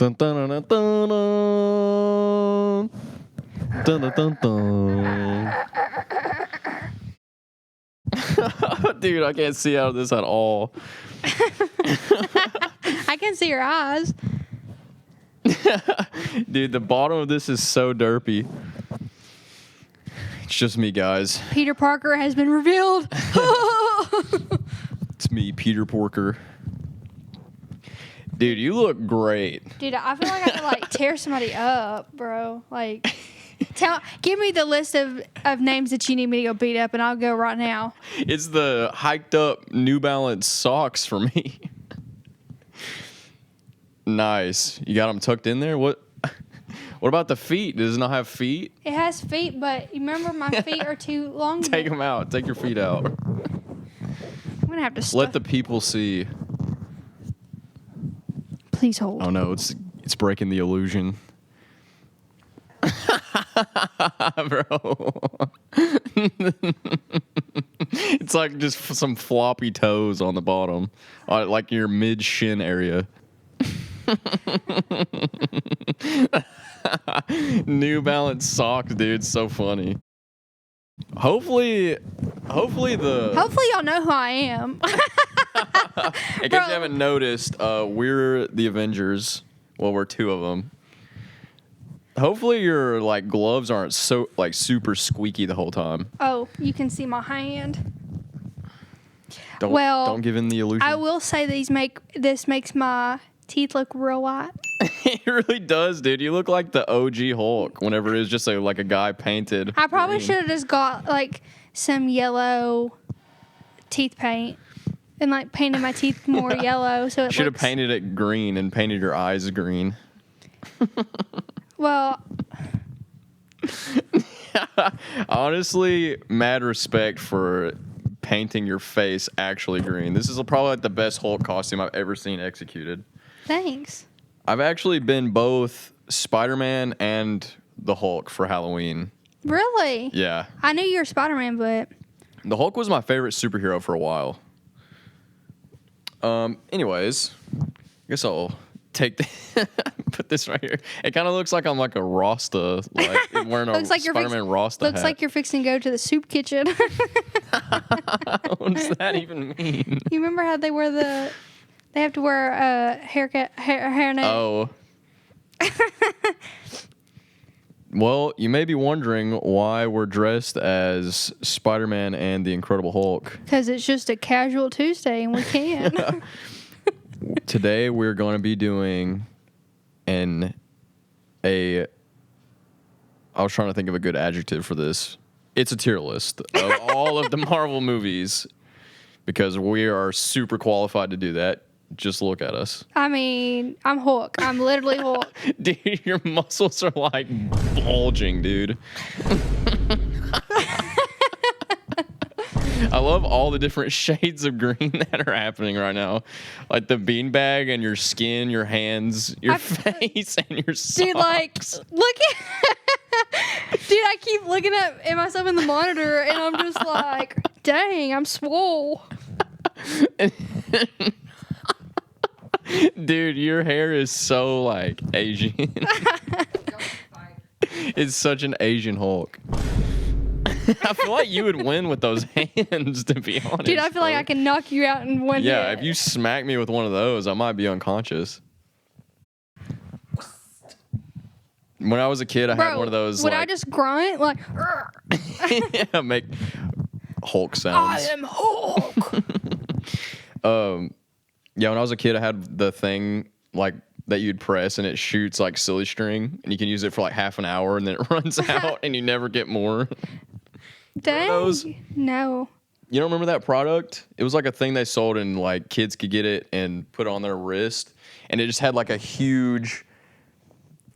Dun, dun, dun, dun, dun. Dun, dun, dun, dun. Dude, I can't see out of this at all. I can see your eyes. Dude, the bottom of this is so derpy. It's just me, guys. Peter Parker has been revealed. It's me, Peter Porker. Dude, you look great. Dude, I feel like I could like tear somebody up, bro. Like, give me the list of names that you need me to go beat up, and I'll go right now. It's the hiked up New Balance socks for me. Nice. You got them tucked in there? What about the feet? Does it not have feet? It has feet, but you remember my feet are too long. Take them out. Take your feet out. I'm gonna have to let the people see. Please hold. Oh no, it's breaking the illusion. Bro. It's like just some floppy toes on the bottom, like your mid shin area. New Balance socks, dude. So funny. Hopefully y'all know who I am. In case you haven't noticed, we're the Avengers. Well, we're two of them. Hopefully your like gloves aren't so like super squeaky the whole time. Oh, you can see my hand. Don't give in the illusion. I will say this makes my teeth look real white. It really does, dude. You look like the OG Hulk whenever it was just like a guy painted. I probably should have just got like some yellow teeth paint and like painted my teeth more yellow so it should have painted it green and painted your eyes green. Well, honestly, mad respect for painting your face actually green. This is probably like the best Hulk costume I've ever seen executed. Thanks. I've actually been both Spider-Man and the Hulk for Halloween. Really? Yeah. I knew you were Spider-Man, but the Hulk was my favorite superhero for a while. Anyways, I guess I'll put this right here. It kind of looks like I'm like a Rasta, like wearing a Spider-Man Rasta looks hat. like you're fixing to go to the soup kitchen. What does that even mean? You remember how they have to wear a hairnet? Oh. Well, you may be wondering why we're dressed as Spider-Man and the Incredible Hulk. Because it's just a casual Tuesday and we can. Today we're going to be doing I was trying to think of a good adjective for this. It's a tier list of all of the Marvel movies because we are super qualified to do that. Just look at us. I mean, I'm Hulk. I'm literally Hulk. Dude, your muscles are like bulging, dude. I love all the different shades of green that are happening right now. Like the beanbag and your skin, your hands, your face, and your socks. Dude, like, look at... Dude, I keep looking at myself in the monitor, and I'm just like, dang, I'm swole. Dude, your hair is so, like, Asian. It's such an Asian Hulk. I feel like you would win with those hands, to be honest. Dude, I feel like I can knock you out in one hit. Yeah, if you smack me with one of those, I might be unconscious. When I was a kid, I had one of those. Would I just grunt? Like, yeah, make Hulk sounds. I am Hulk. Yeah, when I was a kid, I had the thing like that you'd press and it shoots like silly string, and you can use it for like half an hour, and then it runs out, and you never get more. Dang. Those? No. You don't remember that product? It was like a thing they sold, and like kids could get it and put it on their wrist, and it just had like a huge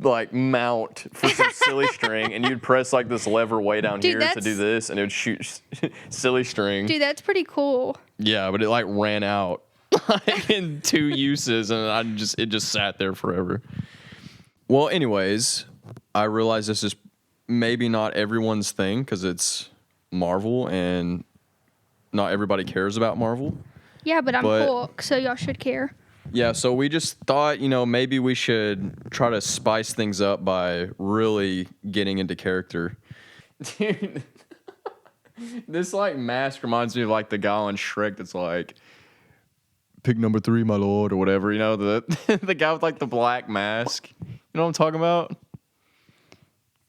like mount for some silly string, and you'd press like this lever way down here to do this, and it would shoot silly string. Dude, that's pretty cool. Yeah, but it like ran out like in 2 uses, and it just sat there forever. Well, anyways, I realize this is maybe not everyone's thing because it's Marvel and not everybody cares about Marvel. Yeah, but I'm Hulk, so y'all should care. Yeah, so we just thought, maybe we should try to spice things up by really getting into character. Dude, this like mask reminds me of like the guy on Shrek that's like, pick number 3, my lord, or whatever. The the guy with like the black mask. You know what I'm talking about?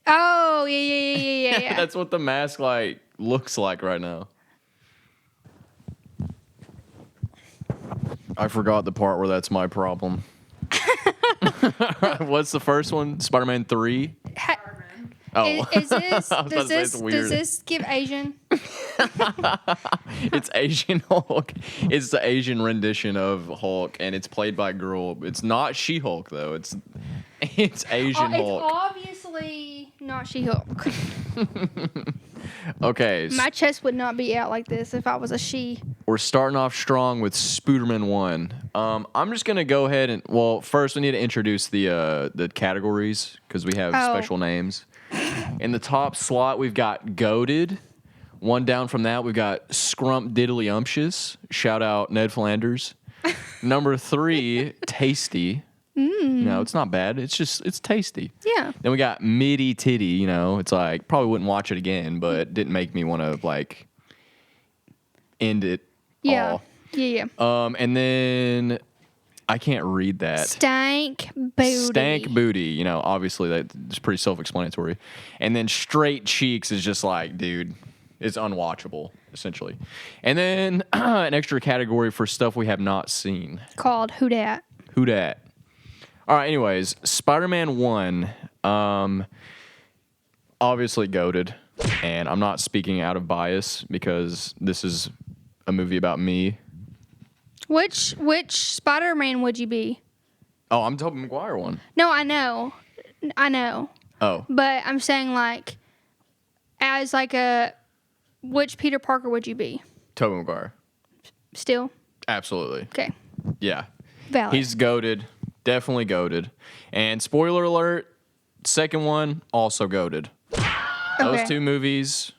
Oh, yeah. That's what the mask like looks like right now. I forgot the part where that's my problem. What's the first one? Spider-Man 3? Oh. Is this, I was about to say it's weird. does this give Asian? It's Asian Hulk. It's the Asian rendition of Hulk, and it's played by a girl. It's not She-Hulk, though. It's Asian Hulk. It's obviously not She-Hulk. Okay. My chest would not be out like this if I was a she. We're starting off strong with Spooderman 1. I'm just going to go ahead and... Well, first we need to introduce the categories, because we have special names. In the top slot, we've got Goated. One down from that, we've got Scrump Diddly Umptious. Shout out Ned Flanders. Number 3, Tasty. No, it's not bad. It's tasty. Yeah. Then we got Mitty Titty. It's like, probably wouldn't watch it again, but it didn't make me want to, like, end it all. Yeah. And then... I can't read that. Stank Booty. Stank Booty. Obviously that's pretty self-explanatory. And then Straight Cheeks is just like, dude, it's unwatchable, essentially. And then an extra category for stuff we have not seen. Called Who Dat? Who Dat? All right, anyways, Spider-Man 1, obviously goated. And I'm not speaking out of bias because this is a movie about me. Which Spider-Man would you be? Oh, I'm the Tobey Maguire one. No, I know. Oh. But I'm saying, like, as like which Peter Parker would you be? Tobey Maguire. Still? Absolutely. Okay. Yeah. Valid. He's goated. Definitely goated. And spoiler alert, second one, also goated. Those two movies.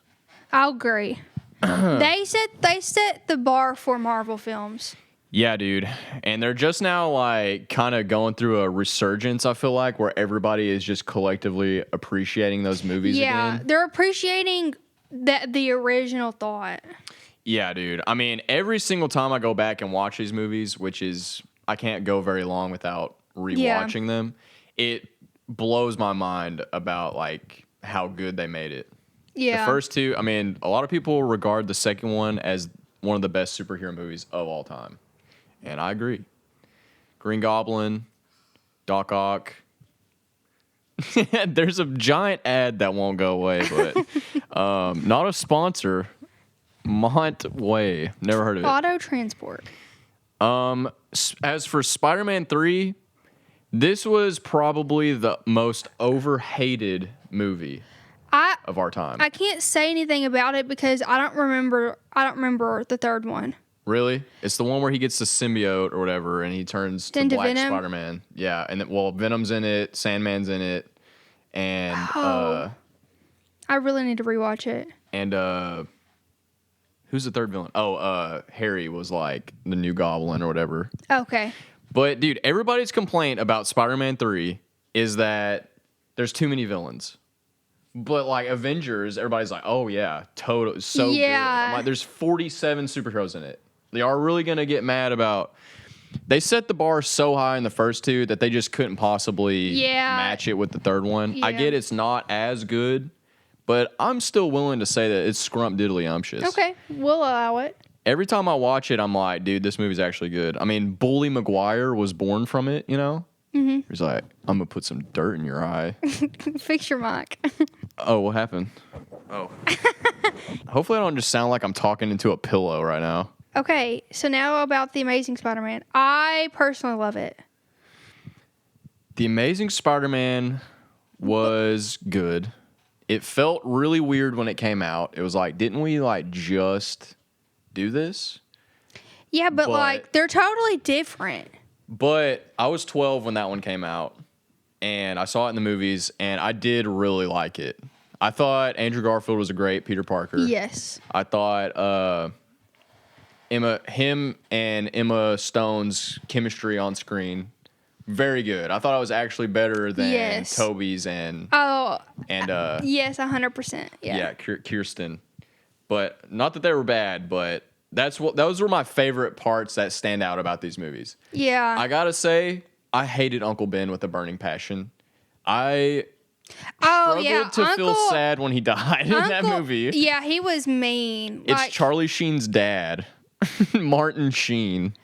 I'll agree. They set the bar for Marvel films. Yeah, dude. And they're just now, like, kind of going through a resurgence, I feel like, where everybody is just collectively appreciating those movies again. Yeah, they're appreciating the original thought. Yeah, dude. I mean, every single time I go back and watch these movies, which is, I can't go very long without rewatching them, it blows my mind about, like, how good they made it. Yeah. The first two, I mean, a lot of people regard the second one as one of the best superhero movies of all time. And I agree. Green Goblin, Doc Ock. There's a giant ad that won't go away, but not a sponsor. Montway. Never heard of it. Auto Transport. As for Spider-Man 3, this was probably the most overhated movie of our time. I can't say anything about it because I don't remember the third one. Really? It's the one where he gets the symbiote or whatever, and he turns to Black Venom? Spider-Man. Yeah, and Venom's in it, Sandman's in it, and I really need to rewatch it. And who's the third villain? Oh, Harry was like the new Goblin or whatever. Okay. But dude, everybody's complaint about Spider-Man 3 is that there's too many villains. But like Avengers, everybody's like, oh yeah, totally, so good. I'm like, there's 47 superheroes in it. They are really gonna get mad about. They set the bar so high in the first two that they just couldn't possibly match it with the third one. Yeah. I get it's not as good, but I'm still willing to say that it's scrump diddly umptious. Okay, we'll allow it. Every time I watch it, I'm like, dude, this movie's actually good. I mean, Bully Maguire was born from it, you know? Mm-hmm. He's like, I'm gonna put some dirt in your eye. Fix your mic. Oh, what happened? Oh. Hopefully I don't just sound like I'm talking into a pillow right now. Okay, so now about The Amazing Spider-Man. I personally love it. The Amazing Spider-Man was good. It felt really weird when it came out. It was like, didn't we like just do this? Yeah, but like they're totally different. But I was 12 when that one came out, and I saw it in the movies, and I did really like it. I thought Andrew Garfield was a great Peter Parker. Yes. I thought him and Emma Stone's chemistry on screen, very good. I thought it was actually better than Toby's and yes, 100%. Yeah, Kirsten. But not that they were bad, but those were my favorite parts that stand out about these movies. Yeah. I gotta say, I hated Uncle Ben with a burning passion. I struggled to feel sad when he died in that movie. Yeah, he was mean. It's Charlie Sheen's dad, Martin Sheen.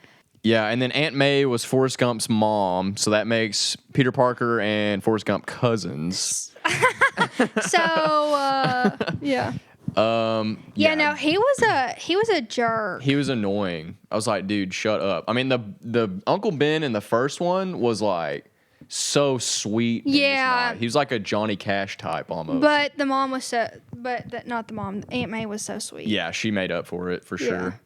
Yeah, and then Aunt May was Forrest Gump's mom, so that makes Peter Parker and Forrest Gump cousins. Yeah. No, he was a jerk. He was annoying. I was like, dude, shut up. I mean, the Uncle Ben in the first one was like so sweet. Yeah. He was like a Johnny Cash type almost. But the mom was not the mom. Aunt May was so sweet. Yeah, she made up for it for sure.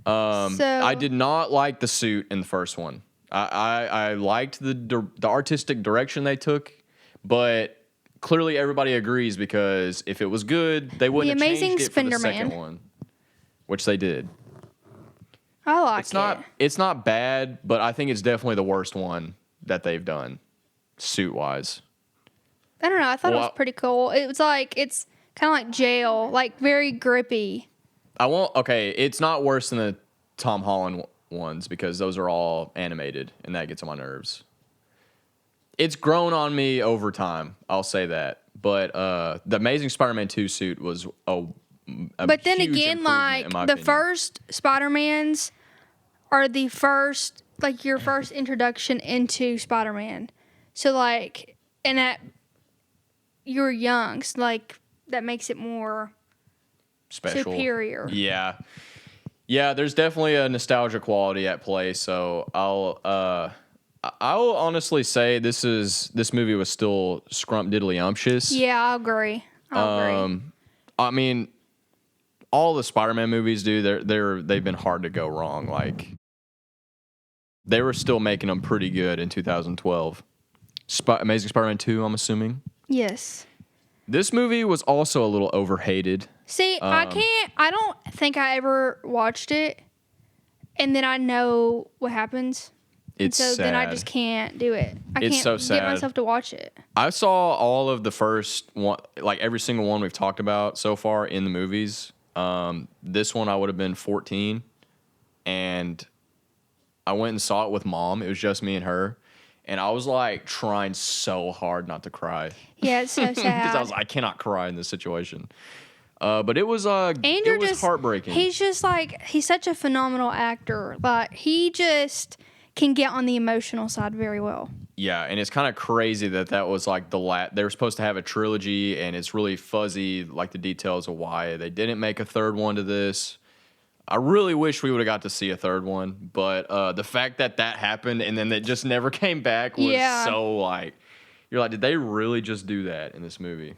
I did not like the suit in the first one. I liked the artistic direction they took, but clearly everybody agrees because if it was good, they wouldn't have changed it for the second one, which they did. I like it. It's not bad, but I think it's definitely the worst one that they've done, suit wise. I don't know. I thought it was pretty cool. It was like it's kind of like jail, like very grippy. It's not worse than the Tom Holland ones because those are all animated, and that gets on my nerves. It's grown on me over time, I'll say that. But the Amazing Spider-Man 2 suit was a but then huge again, like in my the opinion. first Spider-Mans are the first, like your first introduction into Spider-Man. So like, and that you're young, so like that makes it more special, superior. Yeah, there's definitely a nostalgia quality at play. So I'll honestly say this movie was still scrumptiddlyumptious. Yeah, I agree. I mean, all the Spider-Man movies, dude, they've been hard to go wrong. Like, they were still making them pretty good in 2012. Amazing Spider-Man 2, I'm assuming. Yes. This movie was also a little overhated. See, I don't think I ever watched it, and then I know what happens. It's so sad. Then I just can't do it. I It's can't so sad. get myself to watch it. I saw all of the first one, like every single one we've talked about so far in the movies. This one I would have been 14, and I went and saw it with Mom. It was just me and her, and I was like trying so hard not to cry. Yeah, it's so sad. Because I cannot cry in this situation. But it was Andrew it was heartbreaking. He's just like, he's such a phenomenal actor. Like, he just can get on the emotional side very well. Yeah, and it's kind of crazy that was like they were supposed to have a trilogy, and it's really fuzzy, like the details of why they didn't make a third one to this. I really wish we would have got to see a third one, but the fact that happened and then it just never came back was so like, you're like, did they really just do that in this movie?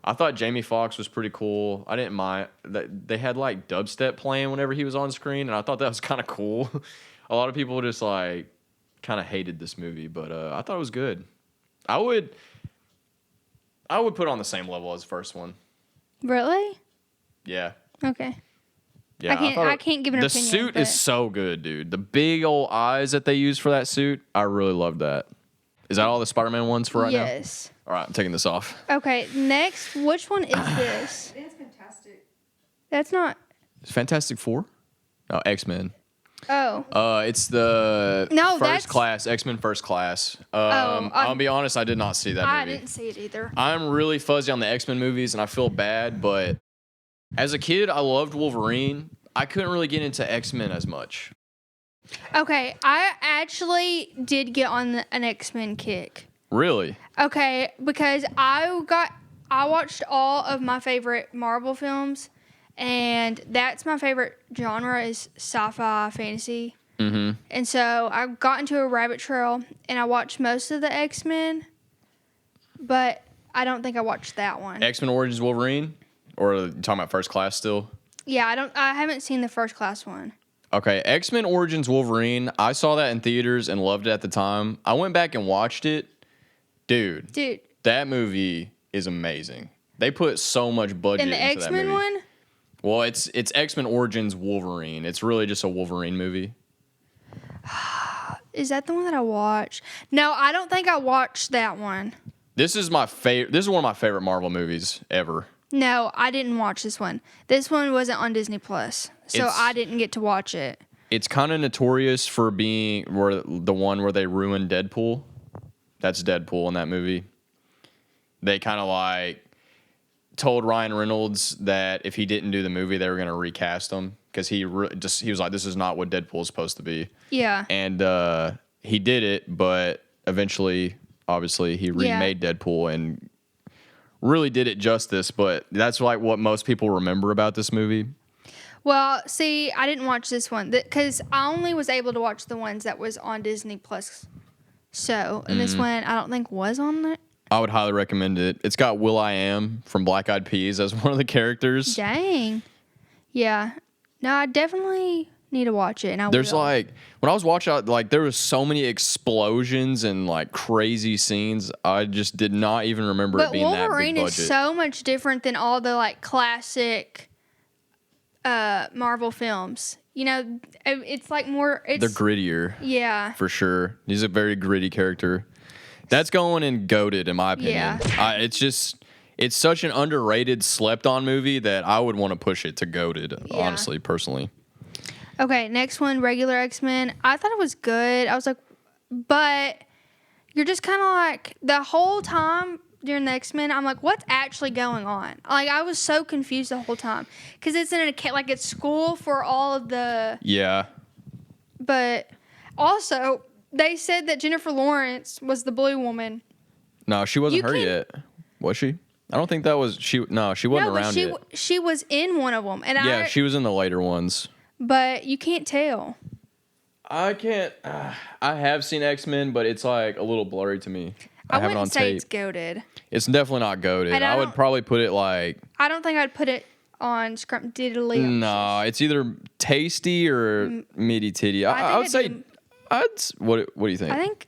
I thought Jamie Foxx was pretty cool. I didn't mind that they had like dubstep playing whenever he was on screen, and I thought that was kind of cool. A lot of people just like kind of hated this movie, but I thought it was good. I would put it on the same level as the first one. Really? Yeah. Okay. Yeah, I can't give an opinion. The suit is so good, dude. The big old eyes that they use for that suit, I really love that. Is that all the Spider-Man ones for right now? Yes. All right, I'm taking this off. Okay, next, which one is this? It's fantastic. That's not. Fantastic Four? Oh, X-Men. Oh. It's the First Class, X-Men First Class. I'll be honest, I did not see that movie. I didn't see it either. I'm really fuzzy on the X-Men movies, and I feel bad, but as a kid, I loved Wolverine. I couldn't really get into X-Men as much. Okay, I actually did get on an X-Men kick. Really? Okay, because I watched all of my favorite Marvel films, and that's my favorite genre is sci-fi fantasy. Mm-hmm. And so I got into a rabbit trail, and I watched most of the X-Men, but I don't think I watched that one. X-Men Origins Wolverine? Or are you talking about First Class still? Yeah, I haven't seen the First Class one. Okay, X-Men Origins Wolverine, I saw that in theaters and loved it at the time. I went back and watched it. Dude, that movie is amazing. They put so much budget into that movie. In the X-Men one? Well, it's X-Men Origins Wolverine. It's really just a Wolverine movie. Is that the one that I watched? No, I don't think I watched that one. This is my favorite. This is one of my favorite Marvel movies ever. No, I didn't watch this one. This one wasn't on Disney Plus, so I didn't get to watch it. It's kind of notorious for being the one where they ruined Deadpool. That's Deadpool in that movie. They kind of like told Ryan Reynolds that if he didn't do the movie, they were going to recast him because he was like, this is not what Deadpool is supposed to be. Yeah. And he did it, but eventually, obviously, he remade Deadpool and really did it justice. But that's like what most people remember about this movie. Well, see, I didn't watch this one because I only was able to watch the ones that was on Disney Plus. So, and this one I don't think was on it. I would highly recommend it. It's got Will.i.am from Black Eyed Peas as one of the characters. Dang. Yeah. No, I definitely need to watch it. And There's like, when I was watching, like, there was so many explosions and like crazy scenes. I just did not even remember it being that big budget. Wolverine is so much different than all the like classic Marvel films. You know, it's like more. They're grittier. Yeah. For sure. He's a very gritty character. That's going in GOATed, in my opinion. Yeah. It's such an underrated, slept-on movie that I would want to push it to GOATed, honestly, personally. Okay, next one, regular X-Men. I thought it was good. I was like, but you're just kind of like, the whole time during the X-Men, I'm like, what's actually going on? Like, I was so confused the whole time. Because it's it's school for all of the... Yeah. But also, they said that Jennifer Lawrence was the Blue Woman. No, she wasn't her yet. Was she? I don't think that was... No, she wasn't around yet. She was in one of them. And she was in the later ones. But you can't tell. I can't... I have seen X-Men, but it's like a little blurry to me. I wouldn't say it's GOATed. It's definitely not GOATed. I would probably put it like... I don't think I'd put it on Scrump Diddly. No, it's either tasty or meaty titty. I would say... What do you think? I think...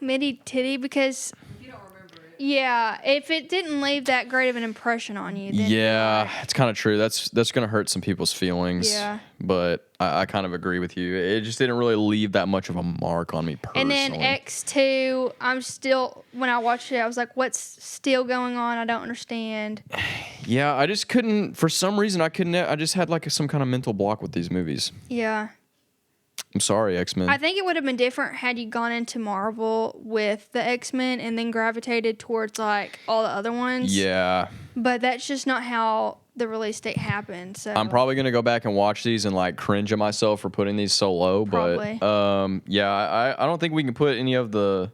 meaty titty because... You don't remember it. Yeah, if it didn't leave that great of an impression on you, then... Yeah, it's kind of true. That's going to hurt some people's feelings. Yeah. But I kind of agree with you. It just didn't really leave that much of a mark on me personally. And then X2, I'm still... When I watched it, I was like, what's still going on? I don't understand. Yeah, I just couldn't... For some reason, I couldn't... I just had like some kind of mental block with these movies. Yeah. I'm sorry, X-Men. I think it would have been different had you gone into Marvel with the X-Men and then gravitated towards like all the other ones. Yeah. But that's just not how the release date happened. So I'm probably gonna go back and watch these and like cringe at myself for putting these so low. Probably. But I don't think we can put any of the.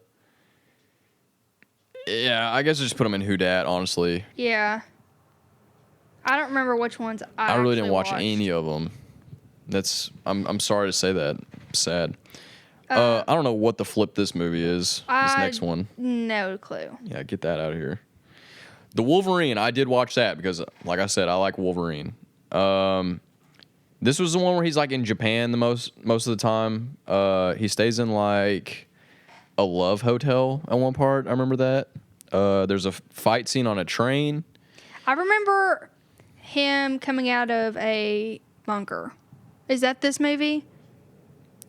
Yeah, I guess just put them in Who Dat, honestly. Yeah. I don't remember which ones I really didn't watch watched. any of them. I'm sorry to say that. Sad. I don't know what the flip this movie is. This next one. No clue. Yeah, get that out of here. The Wolverine, I did watch that because, like I said, I like Wolverine. This was the one where he's like in Japan the most of the time. He stays in like a love hotel at one part. I remember that. There's a fight scene on a train. I remember him coming out of a bunker. Is that this movie?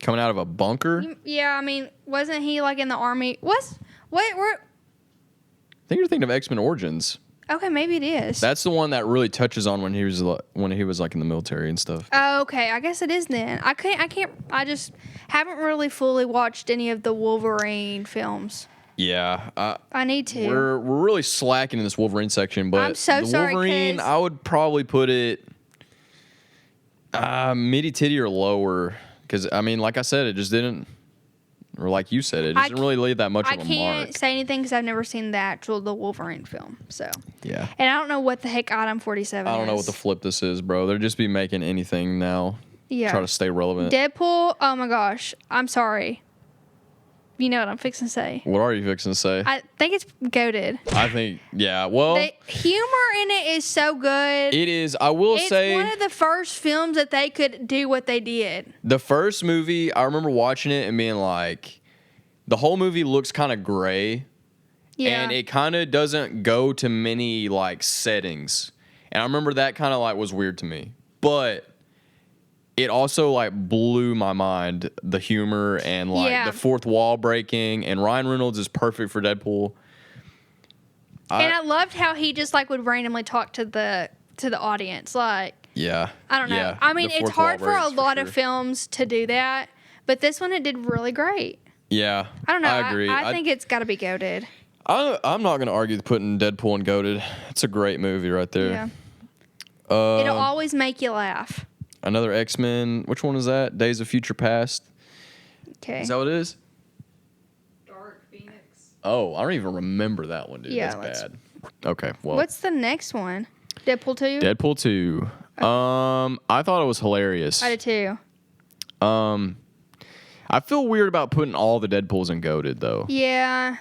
Coming out of a bunker? Yeah, I mean, wasn't he like in the army? Wait, I think you're thinking of X-Men Origins. Okay, maybe it is. That's the one that really touches on when he was like in the military and stuff. Oh, okay, I guess it is then. I just haven't really fully watched any of the Wolverine films. Yeah, I need to. We're really slacking in this Wolverine section, but I'm so sorry, Wolverine, I would probably put it midi titty or lower, because I mean, like I said, it just didn't, or like you said, it just didn't really leave that much of a mark. I can't say anything because I've never seen the Wolverine film. So yeah, and I don't know what the heck Item 47 is. I don't know what the flip this is, bro. They're just be making anything now. Yeah, try to stay relevant. Deadpool. Oh my gosh, I'm sorry. You know what I'm fixing to say. What are you fixing to say? I think it's goated. I think, yeah. Well, the humor in it is so good. It is. I will say, it's one of the first films that they could do what they did. The first movie, I remember watching it and being like, the whole movie looks kind of gray. Yeah. And it kind of doesn't go to many like settings. And I remember that kind of like was weird to me. But it also like blew my mind, the humor and like the fourth wall breaking. And Ryan Reynolds is perfect for Deadpool. And I loved how he just like would randomly talk to the audience. Like, yeah, I don't know. Yeah, I mean, it's hard for a lot of films to do that, but this one it did really great. Yeah, I don't know. I agree. I think it's got to be goated. I'm not going to argue with putting Deadpool and goated. It's a great movie right there. Yeah. It'll always make you laugh. Another X-Men. Which one is that? Days of Future Past. Okay. Is that what it is? Dark Phoenix. Oh, I don't even remember that one, dude. Yeah, That's bad. Okay, well. What's the next one? Deadpool 2? Deadpool 2. I thought it was hilarious. I did too. I feel weird about putting all the Deadpools in goated though. Yeah.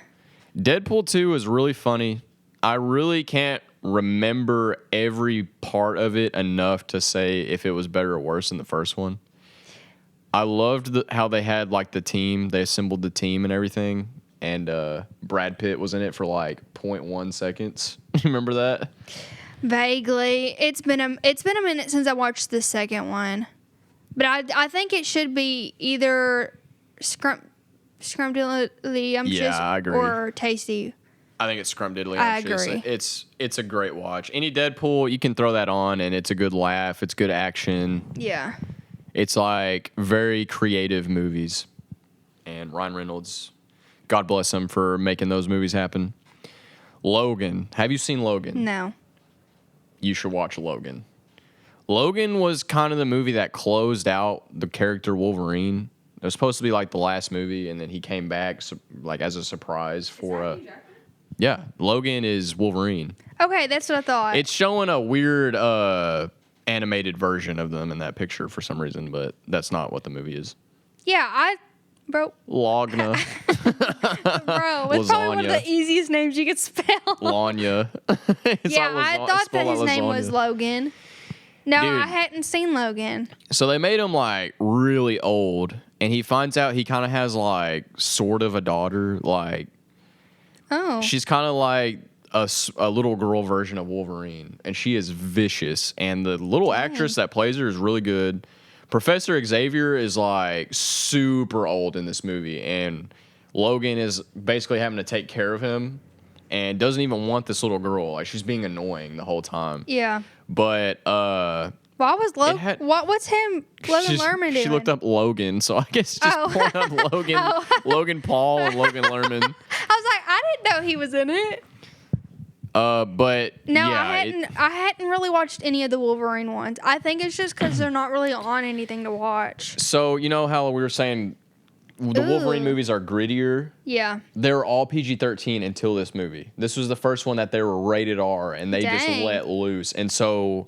Deadpool 2 is really funny. I really can't remember every part of it enough to say if it was better or worse than the first one. I loved how they had like the team. They assembled the team and everything. And Brad Pitt was in it for like 0.1 seconds. You remember that? Vaguely. It's been a minute since I watched the second one. But I think it should be either scrumdiddlyumptious Yeah, I agree. or tasty. I think it's scrumdiddly. I agree. It's a great watch. Any Deadpool, you can throw that on, and it's a good laugh. It's good action. Yeah. It's like very creative movies. And Ryan Reynolds, God bless him for making those movies happen. Logan. Have you seen Logan? No. You should watch Logan. Logan was kind of the movie that closed out the character Wolverine. It was supposed to be like the last movie, and then he came back like as a surprise for yeah, Logan is Wolverine. Okay, that's what I thought. It's showing a weird animated version of them in that picture for some reason, but that's not what the movie is. Yeah, bro. Logna. Bro, it's probably one of the easiest names you could spell. Lanya. Yeah, I thought that his name was Logan. No, dude, I hadn't seen Logan. So they made him like really old, and he finds out he kind of has like sort of a daughter. Like, she's kind of like a little girl version of Wolverine, and she is vicious. And the little actress that plays her is really good. Professor Xavier is like super old in this movie, and Logan is basically having to take care of him and doesn't even want this little girl. Like, she's being annoying the whole time. Yeah. But why was Logan? What's him? Logan Lerman doing? She looked up Logan, so I guess just pulling up Logan, Logan Paul, and Logan Lerman. I was like, I didn't know he was in it. But no, yeah, I hadn't really watched any of the Wolverine ones. I think it's just because they're not really on anything to watch. So you know how we were saying the Wolverine movies are grittier? Yeah. They were all PG-13 until this movie. This was the first one that they were rated R, and they just let loose. And so,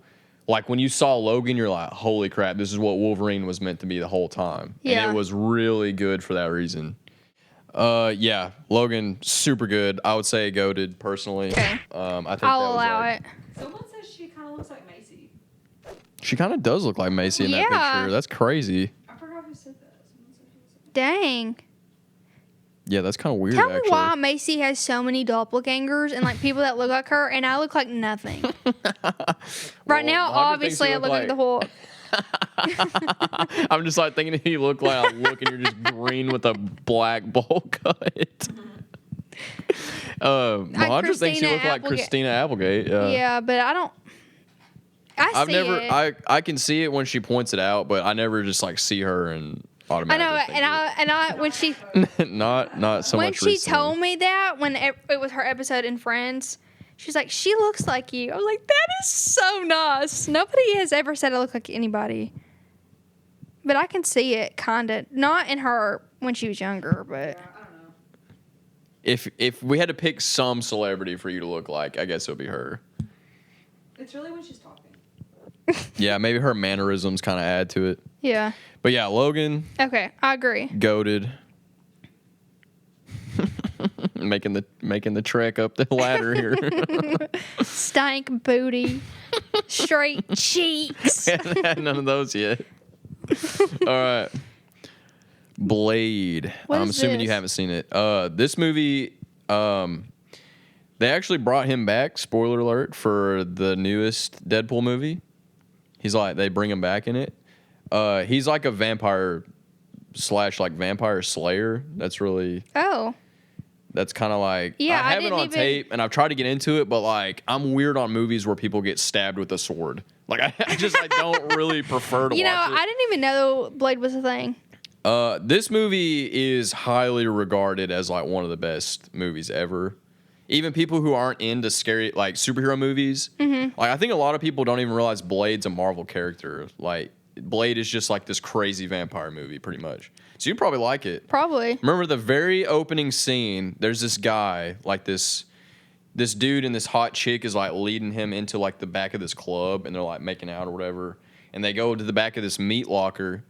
like, when you saw Logan, you're like, holy crap, this is what Wolverine was meant to be the whole time. Yeah. And it was really good for that reason. Yeah, Logan, super good. I would say goated, personally. Okay. I think I'll allow it. Someone says she kind of looks like Macy. She kind of does look like Macy in that picture. That's crazy. I forgot who said that. Dang. Yeah, that's kind of weird, Tell me why Macy has so many doppelgangers and like people that look like her, and I look like nothing. Right now, obviously, I look like the Hulk. I'm just like thinking you look like a look, and you're just green with a black bowl cut. Mahandra thinks you look like Christina Applegate. Yeah, but I don't. I can see it when she points it out, but I never just like see her and automatically. I know, when she not so when much. She recently. told me that when it was her episode in Friends, she's like, she looks like you. I was like, that is so nice. Nobody has ever said I look like anybody, but I can see it kind of, not in her when she was younger, but. I don't know. If we had to pick some celebrity for you to look like, I guess it would be her. It's really when she's talking. Yeah, maybe her mannerisms kind of add to it. Yeah. But yeah, Logan. Okay, I agree. Goated. making the trek up the ladder here. Stank booty. Straight cheeks. Haven't had none of those yet. All right. Blade. What I'm is assuming this? you haven't seen it. This movie, They actually brought him back, spoiler alert, for the newest Deadpool movie. They bring him back in it. He's like a vampire / like vampire slayer. That's kind of like, Yeah, I have it on tape and I've tried to get into it, but like I'm weird on movies where people get stabbed with a sword. Like I don't really prefer to watch it. I didn't even know Blade was a thing. This movie is highly regarded as like one of the best movies ever. Even people who aren't into scary like superhero movies, like I think a lot of people don't even realize Blade's a Marvel character. Like Blade is just like this crazy vampire movie, pretty much. So you probably like it. Probably. Remember the very opening scene? There's this guy, like this dude and this hot chick is like leading him into like the back of this club, and they're like making out or whatever. And they go to the back of this meat locker,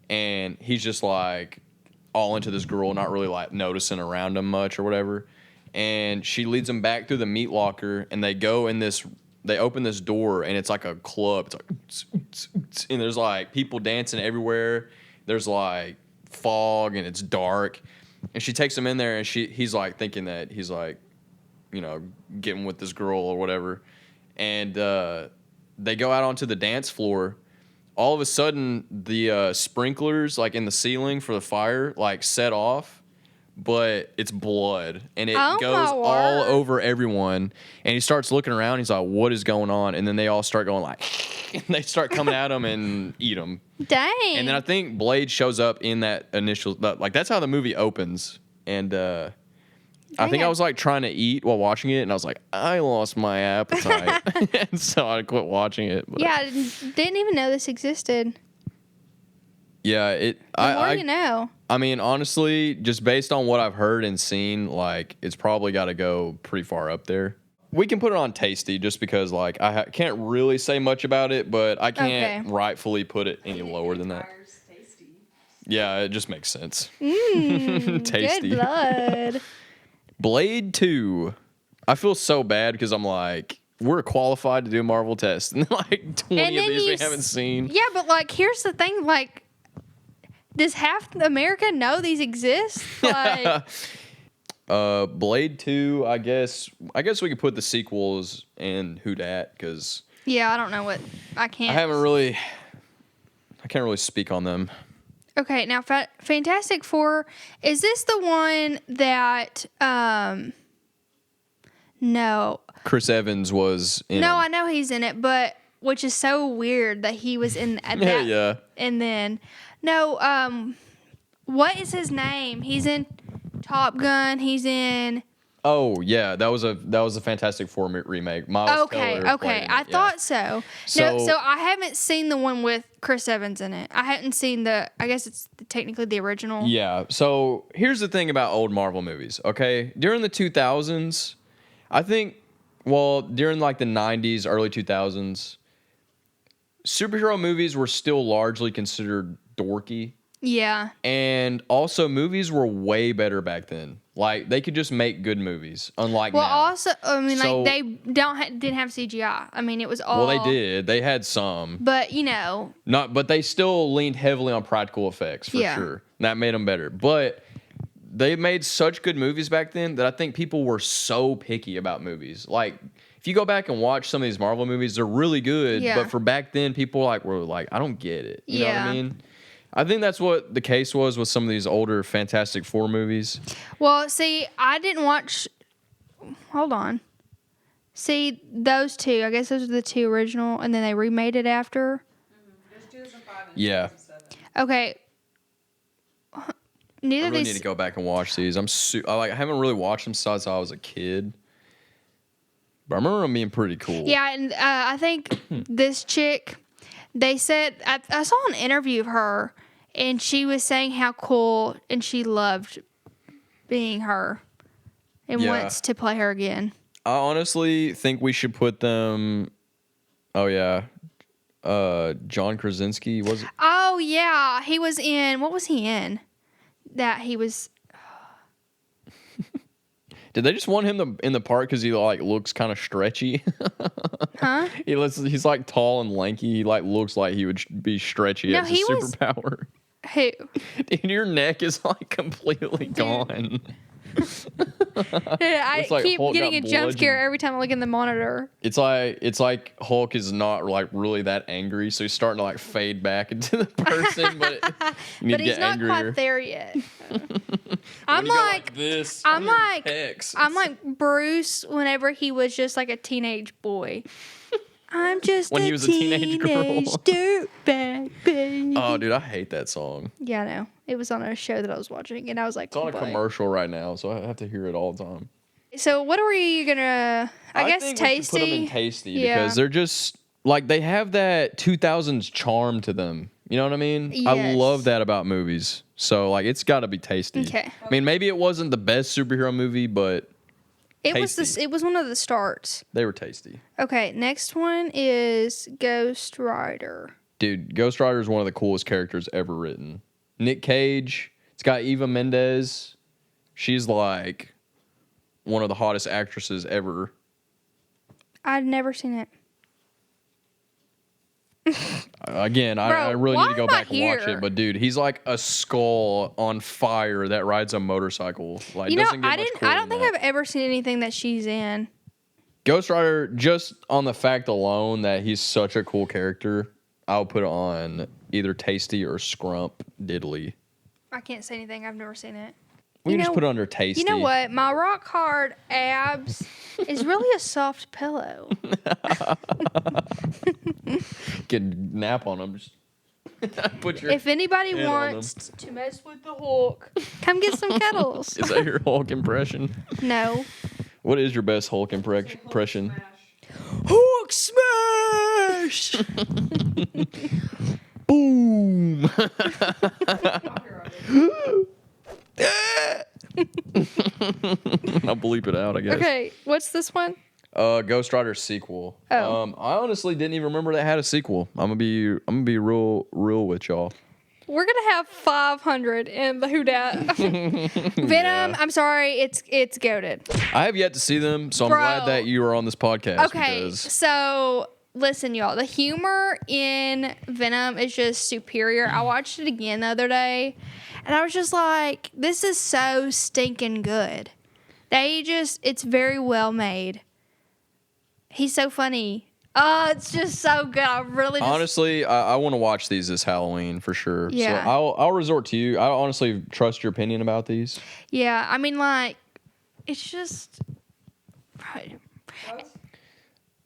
and he's just like all into this girl, not really like noticing around him much or whatever. And she leads him back through the meat locker, and they open this door, and it's like a club. It's like, and there's like people dancing everywhere. There's like fog, and it's dark. And she takes him in there, and he's like thinking that he's like, getting with this girl or whatever. And they go out onto the dance floor. All of a sudden, the sprinklers like in the ceiling for the fire like set off. But it's blood, and it goes all over everyone. And he starts looking around. He's like, "What is going on?" And then they all start going like, and they start coming at him and eat him. Dang. And then I think Blade shows up in that initial, like that's how the movie opens. And I think I was like trying to eat while watching it, and I was like, I lost my appetite, and so I quit watching it. But. Yeah, I didn't even know this existed. Yeah, The more you know. I mean, honestly, just based on what I've heard and seen, like, it's probably got to go pretty far up there. We can put it on Tasty just because, like, I can't really say much about it, but I can't rightfully put it any lower than that. Tasty. Yeah, it just makes sense. Tasty. Good blood. Blade 2. I feel so bad because I'm like, we're qualified to do a Marvel test. And like 20 of these we haven't seen. Yeah, but, like, here's the thing, like, does half America know these exist? Like, Blade 2, I guess we could put the sequels in Who Dat, because yeah, I don't know what I can't. I can't really speak on them. Okay, now Fantastic Four, is this the one that no. Chris Evans was in. No, I know he's in it, but which is so weird that he was in that. Yeah. And then no, what is his name? He's in Top Gun. He's in. Oh yeah, that was a Fantastic Four remake. Miles Teller Okay. I thought so. No, so I haven't seen the one with Chris Evans in it. I haven't seen I guess it's technically the original. Yeah. So here's the thing about old Marvel movies. Okay, during the 2000s, I think, during like the 90s, early 2000s, superhero movies were still largely considered dorky. Yeah. And also, movies were way better back then. Like, they could just make good movies, unlike now. Also, I mean, like, they didn't have CGI. I mean, it was all... Well, they did. They had some. But, But they still leaned heavily on practical effects, for sure. That made them better. But they made such good movies back then that I think people were so picky about movies. Like, if you go back and watch some of these Marvel movies, they're really good. Yeah. But for back then, people were like, I don't get it. You know what I mean? I think that's what the case was with some of these older Fantastic Four movies. Well, see, I didn't watch... Hold on. See, those two. I guess those are the two original, and then they remade it after. There's 2005 and 2007. Okay. Neither I really of these... need to go back and watch these. I haven't really watched them since I was a kid. But I remember them being pretty cool. Yeah, and I think this chick... They said, I saw an interview of her, and she was saying how cool, and she loved being her, and wants to play her again. I honestly think we should put them. Oh yeah, John Krasinski was. Oh yeah, he was in. What was he in? That he was. Did they just want him in the part because he like looks kind of stretchy? Huh? He's like tall and lanky. He like looks like he would be stretchy as a superpower. Who? Dude, your neck is like completely gone. I It's like keep Hulk getting got a jump scare bludgeoned. every time I look in the monitor. It's like Hulk is not like really that angry, so he's starting to like fade back into the person, but you need But to he's get not angrier. quite there yet. When you go like this. I'm on your like, pecs, I'm like Bruce whenever he was just like a teenage boy. I'm just When he was a teenage girl. dirtbag baby. Oh, dude, I hate that song. Yeah, I know. It was on a show that I was watching, and I was like, It's on a "Boy." commercial right now, so I have to hear it all the time. So what are you gonna? I guess think tasty. we should put them in tasty Yeah. because they're just like they have that 2000s charm to them. You know what I mean? I Yes. love that about movies. So like it's got to be tasty. Okay. I mean, maybe it wasn't the best superhero movie, but It was tasty. It was one of the starts. they were tasty. Okay, next one is Ghost Rider. Dude, Ghost Rider is one of the coolest characters ever written. Nick Cage. It's got Eva Mendes. She's like one of the hottest actresses ever. I'd never seen it. Again, Bro, I really why need to go am I back and watch here? it. But dude, he's like a skull on fire that rides a motorcycle. Like, You know, doesn't get I much didn't. cooler I don't than think that. I've ever seen anything that she's in. Ghost Rider, just on the fact alone that he's such a cool character, I'll put it on either tasty or scrump diddly. I can't say anything. I've never seen it. We You can just know- put it under tasty. You know what? My rock hard abs is really a soft pillow. You can nap on them. Just put your. If anybody Head on wants to mess with the Hulk, come get some kettles. Is that your Hulk impression? No. What is your best Hulk impression? Hulk smash! Boom! I'll bleep it out, I guess. Okay, what's this one? Ghost Rider sequel. Oh. I honestly didn't even remember they had a sequel. I'm gonna be real with y'all. We're gonna have 500 in the Who Dat. Venom. Yeah. I'm sorry, it's goated. I have yet to see them, so I'm Bro. glad that you are on this podcast. Okay, because so listen, y'all. The humor in Venom is just superior. I watched it again the other day, and I was just like, "This is so stinking good." It's very well made. He's so funny. Oh, it's just so good. I really just, honestly, I want to watch these this Halloween for sure. Yeah. So I'll resort to you. I honestly trust your opinion about these. yeah. I mean, like, it's just. I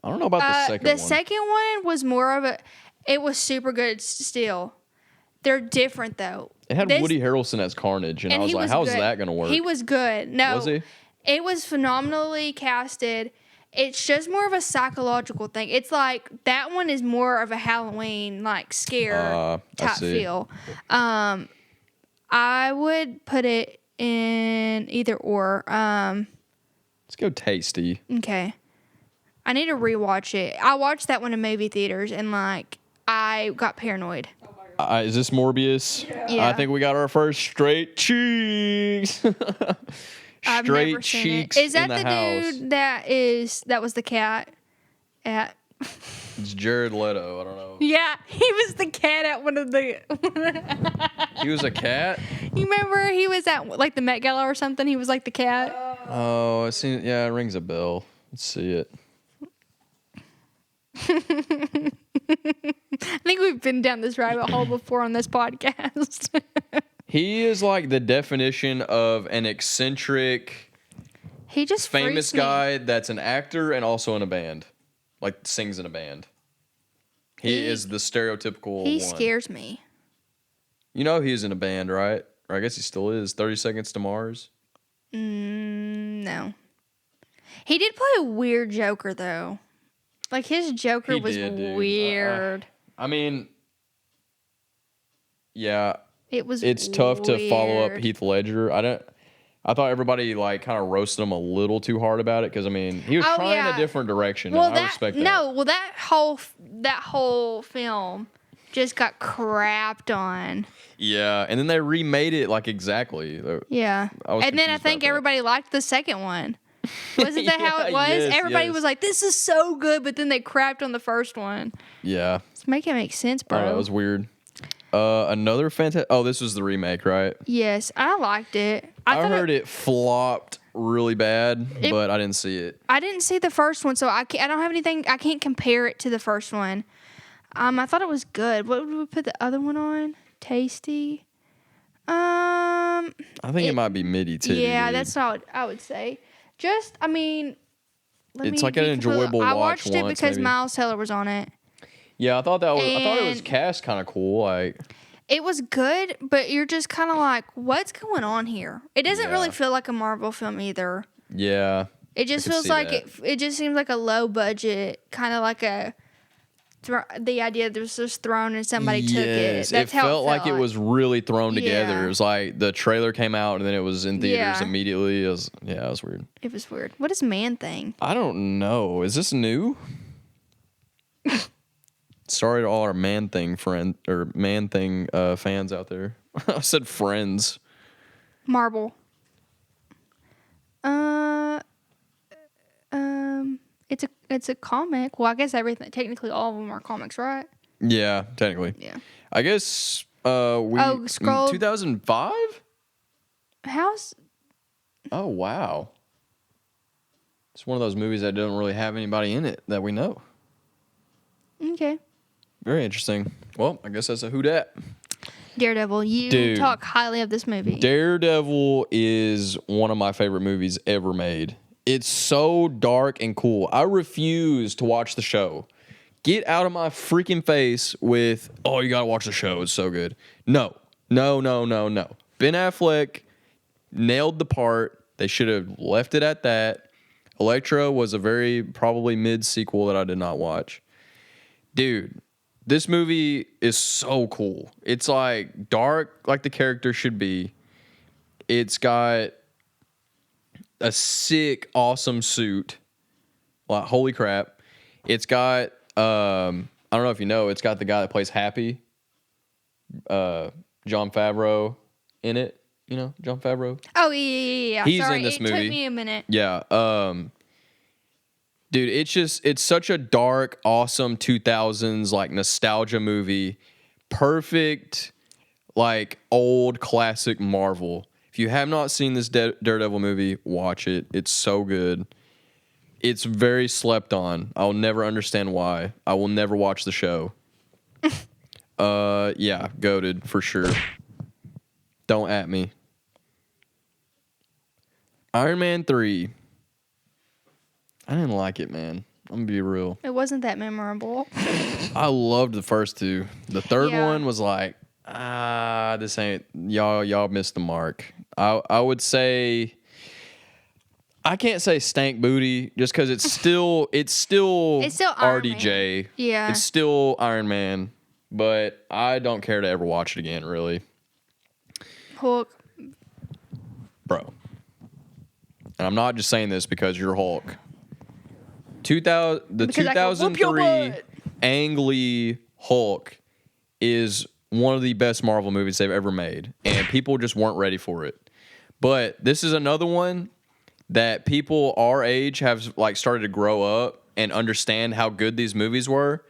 don't know about the second one. The second one was more of a. It was super good still. They're different though. It had This- Woody Harrelson as Carnage, and I was he like, "How's good. that gonna work?" He was good. No, Was he? It was phenomenally casted. It's just more of a psychological thing. It's like that one is more of a Halloween like scare I type see. feel. I would put it in either or. Let's go tasty. Okay. I need to rewatch it. I watched that one in movie theaters and like I got paranoid. Is this Morbius? Yeah. I think we got our first straight cheeks. I've Straight never seen cheeks it. Is that in the the house. dude that was the cat at It's Jared Leto. I don't know. Yeah, he was the cat at one of the He was a cat. You remember he was at like the Met Gala or something? He was like the cat. Oh, I seen it. Yeah, it rings a bell. Let's see it. I think we've been down this rabbit hole before on this podcast. He is like the definition of an eccentric, He just famous freaks me. guy that's an actor and also in a band, like sings in a band. He is the stereotypical He one. scares me. You know he's in a band, right? Or I guess he still is. 30 Seconds to Mars. No. He did play a weird Joker though. Like his Joker He was did, dude. weird. I mean, yeah, It was. it's tough to follow up weird. Heath Ledger. I thought everybody like kind of roasted him a little too hard about it because I mean he was Oh, trying yeah. a different direction. Well, and I respect that. that whole film just got crapped on. Yeah, and then they remade it like exactly. Yeah. I was And then I confused think about that. everybody liked the second one. Wasn't that how it Yeah, was? yes, Everybody yes. was like, "This is so good," but then they crapped on the first one. Yeah, Let's make it make sense, I don't know, bro. it was weird. Another fantastic. Oh, this was the remake, right? Yes, I liked it. I thought heard it flopped really bad, but I didn't see it. I didn't see the first one, so I don't have anything. I can't compare it to the first one. I thought it was good. What would we put the other one on? Tasty. I think it might be midi titty. Yeah, dude. that's not what I would say. Just, I mean, It's like an enjoyable I watch watched it once, because maybe. Miles Teller was on it. Yeah, I thought it was And- cast kind of cool. Like, It was good, but you're just kind of like, what's going on here? It doesn't really Yeah. feel like a Marvel film either. yeah, It just I could feels see like that. it just seems like a low budget, kind of like the idea that was just thrown and somebody took it. yes, That's it how felt like it was really thrown together. Yeah. It was like the trailer came out and then it was in theaters Yeah. immediately. It was weird. It was weird. What is Man Thing? I don't know. Is this new? Sorry to all our Man Thing fans out there. I said friends. Marble. It's a comic. Well, I guess everything. Technically, all of them are comics, right? Yeah, technically. Yeah. I guess scroll- 2005? How's Oh, wow. It's one of those movies that doesn't really have anybody in it that we know. okay? Very interesting. Well, I guess that's a who dat. Daredevil. You Dude. talk highly of this movie. Daredevil is one of my favorite movies ever made. It's so dark and cool. I refuse to watch the show. Get out of my freaking face with, oh, you gotta watch the show. It's so good. No. Ben Affleck nailed the part. They should have left it at that. Elektra was a very probably mid sequel that I did not watch. Dude, this movie is so cool. It's like dark like the character should be. It's got a sick, awesome suit. Like, holy crap. It's got, I don't know if you know, it's got the guy that plays Happy, Jon Favreau in it. You know, Jon Favreau? Oh yeah. He's Sorry, in this it movie. took me a minute. Yeah. Dude, it's such a dark, awesome 2000s like nostalgia movie. Perfect, like old classic Marvel. If you have not seen this Daredevil movie, watch it. It's so good. It's very slept on. I'll never understand why. I will never watch the show. Yeah, goated for sure. Don't at me. Iron Man 3. I didn't like it, man. I'm gonna be real. It wasn't that memorable. I loved the first two. The third Yeah. one was like, this ain't y'all missed the mark. I would say I can't say stank booty just because it's still It's still Iron RDJ. Yeah. It's still Iron Man, but I don't care to ever watch it again, really, Hulk. bro. And I'm not just saying this because you're Hulk. The Because I can whoop your 2003 butt. Ang Lee Hulk is one of the best Marvel movies they've ever made, and people just weren't ready for it. But this is another one that people our age have like started to grow up and understand how good these movies were.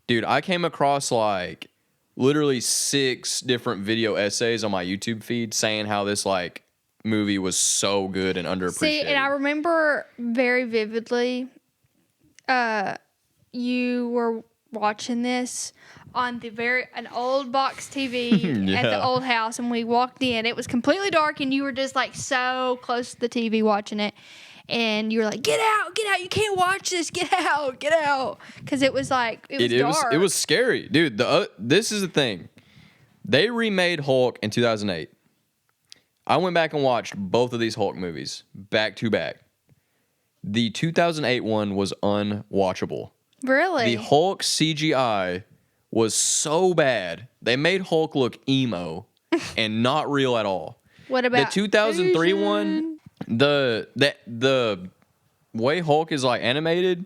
Dude, I came across like literally 6 different video essays on my YouTube feed saying how this like movie was so good and underappreciated. See, and I remember very vividly, you were watching this on an old box TV at the Yeah. old house, and we walked in. It was completely dark, and you were just like so close to the TV watching it, and you were like, "Get out! You can't watch this! Get out! Because it was like it was dark. It was scary, dude. This is the thing. They remade Hulk in 2008. I went back and watched both of these Hulk movies back to back. The 2008 one was unwatchable. Really. The Hulk CGI was so bad. They made Hulk look emo and not real at all. What The about 2003 Asian? one, the way Hulk is like animated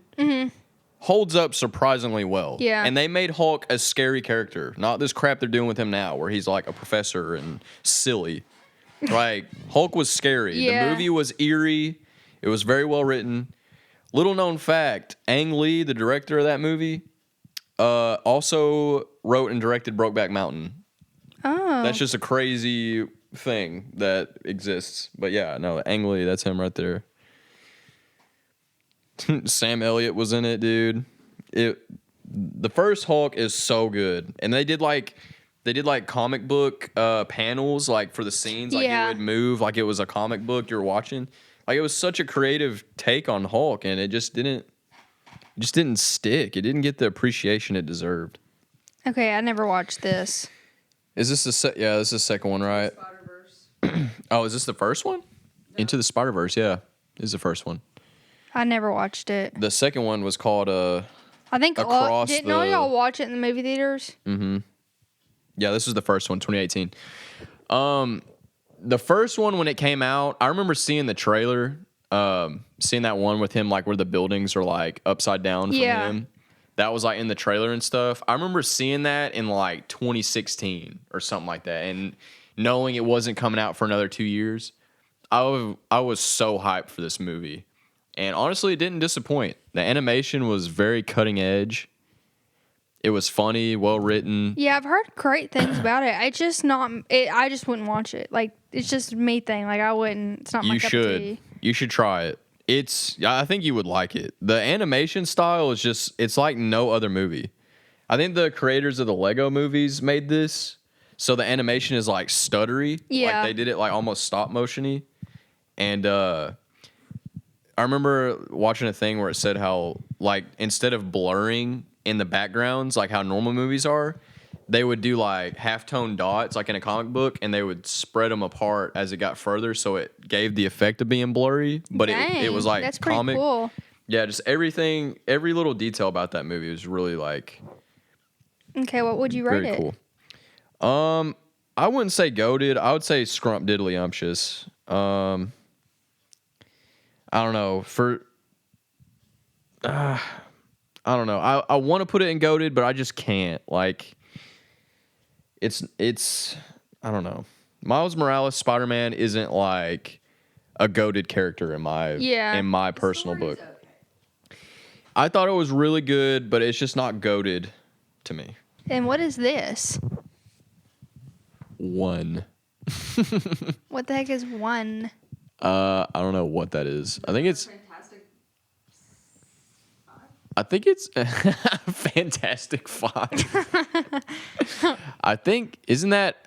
holds up surprisingly well. Yeah. And they made Hulk a scary character, not this crap they're doing with him now, where he's like a professor and silly. Like Hulk was scary. Yeah. The movie was eerie. It was very well written. Little known fact: Ang Lee, the director of that movie, also wrote and directed Brokeback Mountain. That's just a crazy thing that exists. But yeah, no, Ang Lee, that's him right there. Sam Elliott was in it, dude. The first Hulk is so good, and they did like comic book panels like for the scenes, like it would move like it was a comic book you're watching. Like it was such a creative take on Hulk, and it just didn't stick. It didn't get the appreciation it deserved. Okay, I never watched this. Is this yeah, this is the second one, right? Spider-Verse. Oh, is this the first one? No. Into the Spider-Verse, yeah. This is the first one. I never watched it. The second one was called I think didn't all y'all watch it in the movie theaters? Mm-hmm. Yeah, this was the first one, 2018. The first one when it came out, I remember seeing the trailer, seeing that one with him like where the buildings are like upside down from him. That was like in the trailer and stuff. I remember seeing that in like 2016 or something like that, and knowing it wasn't coming out for another 2 years, I was so hyped for this movie. And honestly, it didn't disappoint. The animation was very cutting edge. It was funny, well written. Yeah, I've heard great things about it. It's just not. I just wouldn't watch it. Like it's just a me thing. Like I wouldn't. It's not my cup of tea. You should try it. I think you would like it. The animation style is just. It's like no other movie. I think the creators of the Lego movies made this, so the animation is like stuttery. Yeah. Like they did it like almost stop motiony, and I remember watching a thing where it said how like instead of blurring in the backgrounds like how normal movies are, they would do like halftone dots like in a comic book, and they would spread them apart as it got further, so it gave the effect of being blurry, but it was like that's comic. Pretty cool. Yeah, just everything, every little detail about that movie was really like. Okay, what would you rate it? Very cool. I wouldn't say goated. I would say scrump diddly umptious. I don't know. I don't know. I want to put it in goated, but I just can't. Like, it's. I don't know. Miles Morales Spider-Man isn't like a goated character in my personal book. Okay. I thought it was really good, but it's just not goated to me. And what is this? One. What the heck is one? I don't know what that is. I think it's. Fantastic. I think it's Fantastic Five. I think isn't that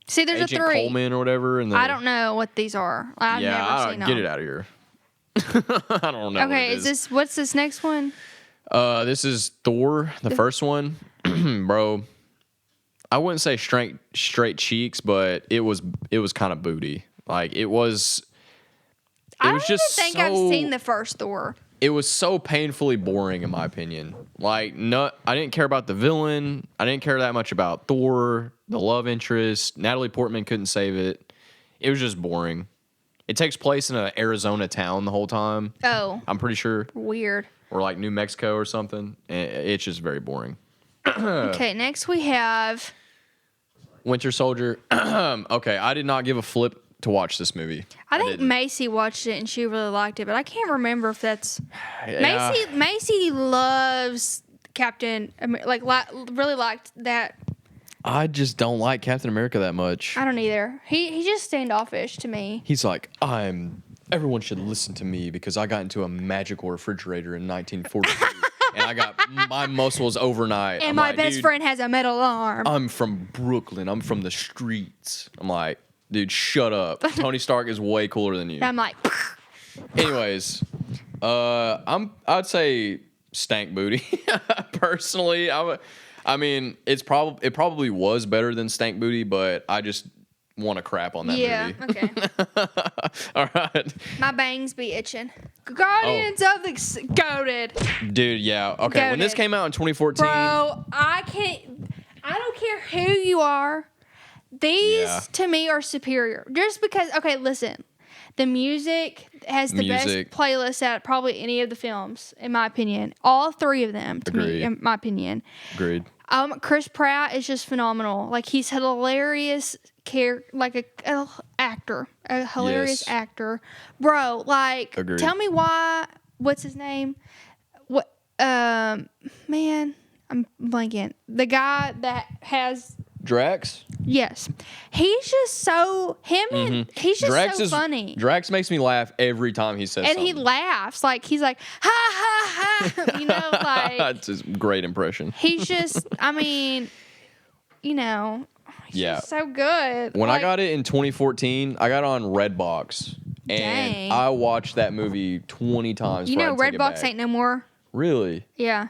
See, there's Agent a 3. Coleman or whatever? And I don't know what these are. I've never seen them. Get it out of here. I don't know. Okay, what it is. What's this next one? This is Thor, the first one, bro. I wouldn't say straight cheeks, but it was kind of booty. Like it was. I don't even think I've seen the first Thor. It was so painfully boring, in my opinion. Like, I didn't care about the villain. I didn't care that much about Thor, the love interest. Natalie Portman couldn't save it. It was just boring. It takes place in an Arizona town the whole time. Oh. I'm pretty sure. Weird. Or like New Mexico or something. It's just very boring. Okay, next we have Winter Soldier. Okay, I did not give a flip to watch this movie. I think Macy watched it and she really liked it, but I can't remember if that's Yeah. Macy loves Captain, really liked that. I just don't like Captain America that much. I don't either. He's just standoffish to me. He's like, everyone should listen to me because I got into a magical refrigerator in 1942 and I got my muscles overnight. And I'm my like, best friend has a metal arm. I'm from Brooklyn. I'm from the streets. I'm like, dude, shut up. Tony Stark is way cooler than you. I'm like, Anyways, I'd say stank booty. Personally, I mean, it probably was better than stank booty, but I just want to crap on that movie. Okay. All right. My bangs be itching. Guardians of the Goated. Dude, yeah. Okay, when this Goated. came out in 2014. Bro, I don't care who you are. These to me are superior. Just because, okay, listen. The music has the best playlist at probably any of the films, in my opinion. All 3 of them, to me, in my opinion. Agreed. Chris Pratt is just phenomenal. Like, he's hilarious, actor. A hilarious actor. Bro, like, Agreed. Tell me why, what's his name? Man, I'm blanking. The guy that has Drax? Yes. He's just so and he's just Drax so funny. Drax makes me laugh every time he says And something. he laughs like he's like ha ha ha, you know, like It's a great impression. he's just I mean, you know, he's Yeah. just so good. When like, I got it in 2014, I got it on Redbox. And Dang. I watched that movie 20 times. you before I know, had to take it Redbox back. ain't no more. Really? Yeah.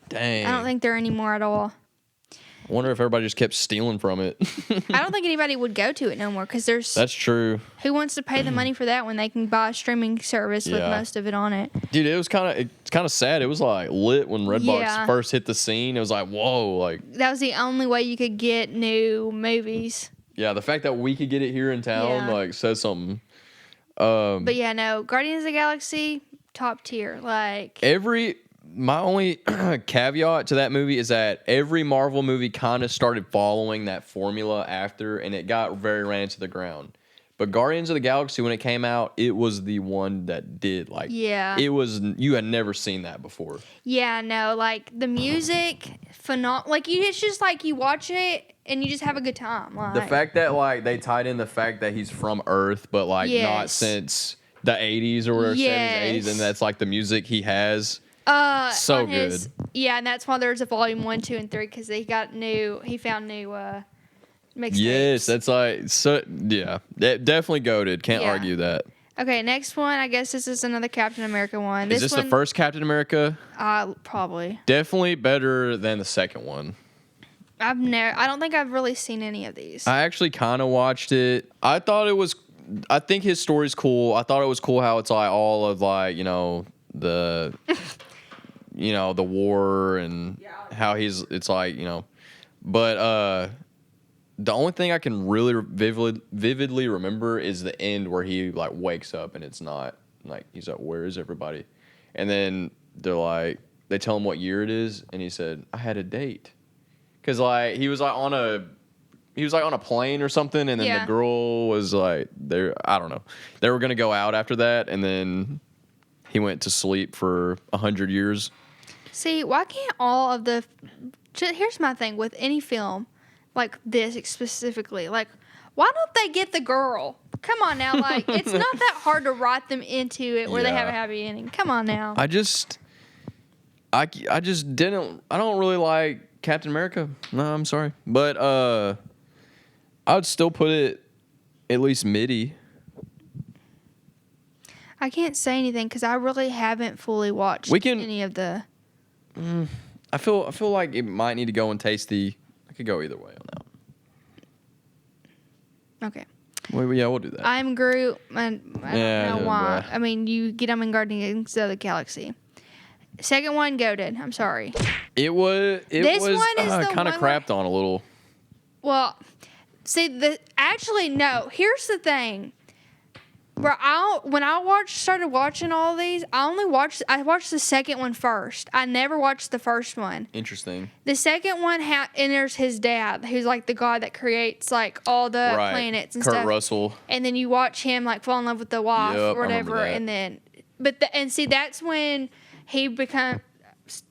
Dang. I don't think they're anymore at all. I wonder if everybody just kept stealing from it. I don't think anybody would go to it no more because there's That's true. who wants to pay the money for that when they can buy a streaming service with Yeah. most of it on it. Dude, it's kind of sad. It was like lit when Redbox Yeah. first hit the scene. It was like, whoa, like That was the only way you could get new movies. yeah, the fact that we could get it here in town Yeah. like says something. But yeah, no, Guardians of the Galaxy, top tier. Like My only caveat to that movie is that every Marvel movie kind of started following that formula after, and it got very ran to the ground. But Guardians of the Galaxy, when it came out, it was the one that did. Like, Yeah. it was, you had never seen that before. Yeah, no, like the music, like it's just like you watch it and you just have a good time. Like The fact that, like, they tied in the fact that he's from Earth, but, like, not Yes. since the 80s or whatever, 70s, 80s, and that's, like, the music he has. So on yeah, and that's why there's a volume 1, 2, and 3 because he found new mixtapes. Yes, that's like, so, yeah, definitely goated. Can't Yeah. argue that. Okay, next one. I guess this is another Captain America one. Is this one, the first Captain America? Probably. Definitely better than the second one. I don't think I've really seen any of these. I actually kind of watched it. I think his story's cool. I thought it was cool how it's like all of like, the the war and how it's like, but the only thing I can really vividly remember is the end where he like wakes up and it's not like, he's like, where is everybody? And then they tell him what year it is, and he said, I had a date. Cause like he was like on a plane or something, and then the girl was like I don't know. They were gonna go out after that, and then he went to sleep for 100 years. See, why can't all of the... Here's my thing with any film, like this specifically. Like, why don't they get the girl? Come on now. Like, it's not that hard to write them into it where they have a happy ending. Come on now. I just didn't... I don't really like Captain America. No, I'm sorry. But I would still put it at least midi. I can't say anything because I really haven't fully watched any of the... I feel like it might need to go and taste the... I could go either way on that. Okay. Well, yeah, we'll do that. I'm Groot, and I don't know why. bruh. I mean, you get them in Guardians of the Galaxy. Second one, goated. I'm sorry. This one is the kind of one crapped on a little. Well, see, actually, no. Here's the thing. When I started watching all these, I watched the second one first. I never watched the first one. Interesting. The second one enters his dad, who's like the god that creates like all the planets and Kurt stuff. Russell. And then you watch him like fall in love with the wife Yep, or whatever, I remember that. and then see that's when he becomes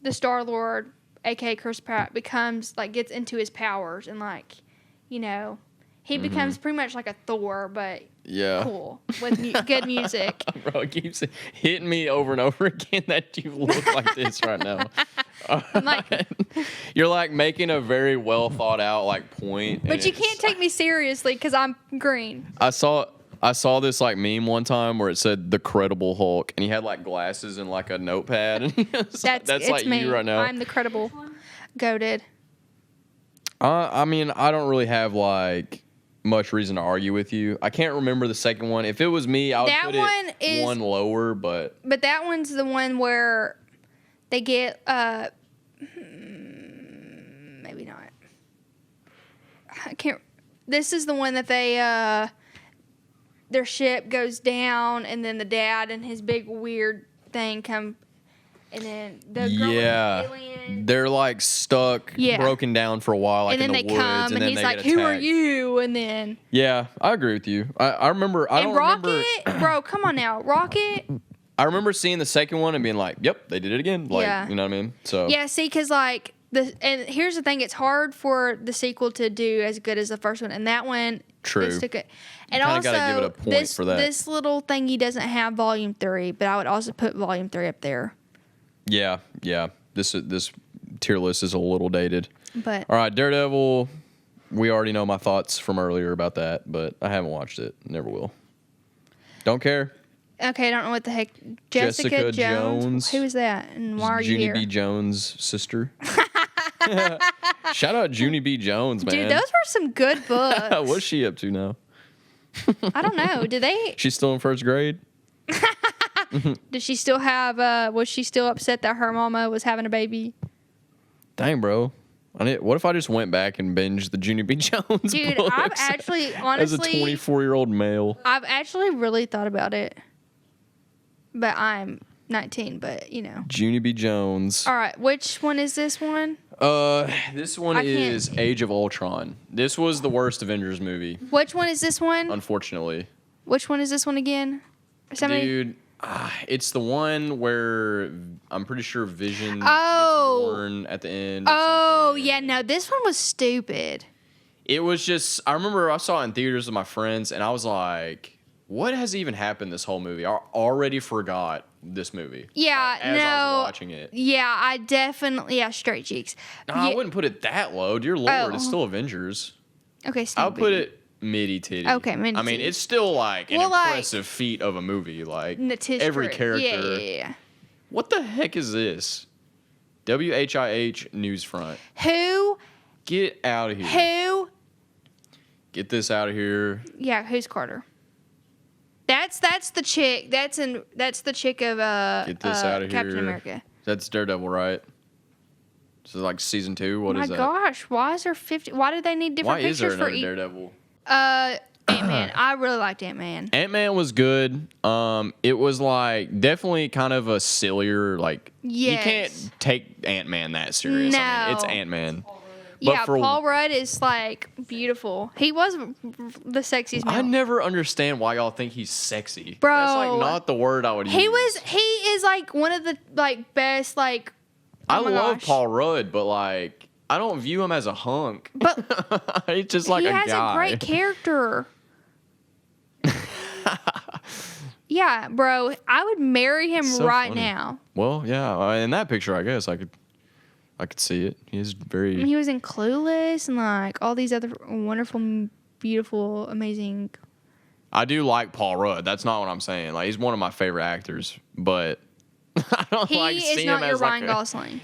the Star-Lord, aka Chris Pratt, gets into his powers and he becomes pretty much like a Thor, but cool with good music. Bro, it keeps hitting me over and over again that you look like this right now. I'm like, You're like making a very well thought out like point. but you can't take me seriously because I'm green. I saw this like meme one time where it said the Credible Hulk, and he had like glasses and like a notepad. And that's like me. you right now. I'm the credible goated. I mean, I don't really have like much reason to argue with you. I can't remember the second one. If it was me, I would put it one lower, but that one's the one where they get maybe not. I can't. This is the one that they their ship goes down, and then the dad and his big weird thing come, and then the girl with the alien. They're like stuck, broken down for a while, like and then in the they woods, come, and then he's they like, get "Who are attacked. you?" And then Yeah, I agree with you. I remember. I don't Rocket, remember. bro, come on now, Rocket. I remember seeing the second one and being like, "Yep, they did it again." Like, you know what I mean? So Yeah, see, because like And here's the thing: it's hard for the sequel to do as good as the first one, and that one True. just took it. And kinda also, gotta give it a point for that. this little thingy doesn't have Volume 3, but I would also put Volume 3 up there. Yeah. This tier list is a little dated. But All right, Daredevil. We already know my thoughts from earlier about that, but I haven't watched it. Never will. Don't care. okay, I don't know what the heck. Jessica Jones. Who is that? And why are you Junie here? B. Jones' sister. Shout out Junie B. Jones, man. Dude, those were some good books. What's she up to now? I don't know. Did they? She's still in first grade? Did she still have? Was she still upset that her mama was having a baby? Dang, bro. What if I just went back and binged the Junie B. Jones Dude, books I've actually, honestly, as a 24-year-old male? I've actually really thought about it. But I'm 19, but you know. Junie B. Jones. All right, which one is this one? This one I can't- is Age of Ultron. This was the worst Avengers movie, Which one is this one? unfortunately. Which one is this one again? Somebody? Dude, it's the one where I'm pretty sure Vision Oh. gets born at the end. or Oh, something. yeah, no, this one was stupid. It was just, I remember I saw it in theaters with my friends, and I was like, what has even happened this whole movie? I already forgot this movie. Yeah, as I no. was watching it. Yeah, I definitely, yeah, straight cheeks. No, I Yeah, wouldn't put it that low. Dear Lord, it's Oh. still Avengers. okay, I'll stupid. put it middy titty. Okay, middy I mean, titty. it's still like an Well, like- impressive feat of a movie. Like Tis every true. character. Yeah. What the heck is this? WHIH Newsfront. Who? Get out of here. Who? Get this out of here. Yeah, who's Carter? That's the chick. That's the chick of Get this out of Captain here. America. That's Daredevil, right? So like season 2. What Oh my is that? gosh, why is there 50? Why do they need different Why is there pictures for another each? Daredevil? Ant-Man. I really liked Ant-Man. Ant-Man was good. It was like definitely kind of a sillier, like you Yes. can't take Ant-Man that serious. I mean, it's No. Ant-Man. But Yeah, for- Paul Rudd is like beautiful. He was the sexiest I man. never understand why y'all think he's sexy. Bro. That's like not the word I would use. He is like one of the like best like. I oh my love gosh. Paul Rudd, but like I don't view him as a hunk. But He's just like he a has guy. a great character. Yeah, bro, I would marry him So right funny. now. Well, yeah, in that picture, I guess I could see it. He is very. I mean, he was in Clueless and like all these other wonderful, beautiful, amazing. I do like Paul Rudd. That's not what I'm saying. Like he's one of my favorite actors, but I don't He like is see not him your as Ryan like a, Gosling.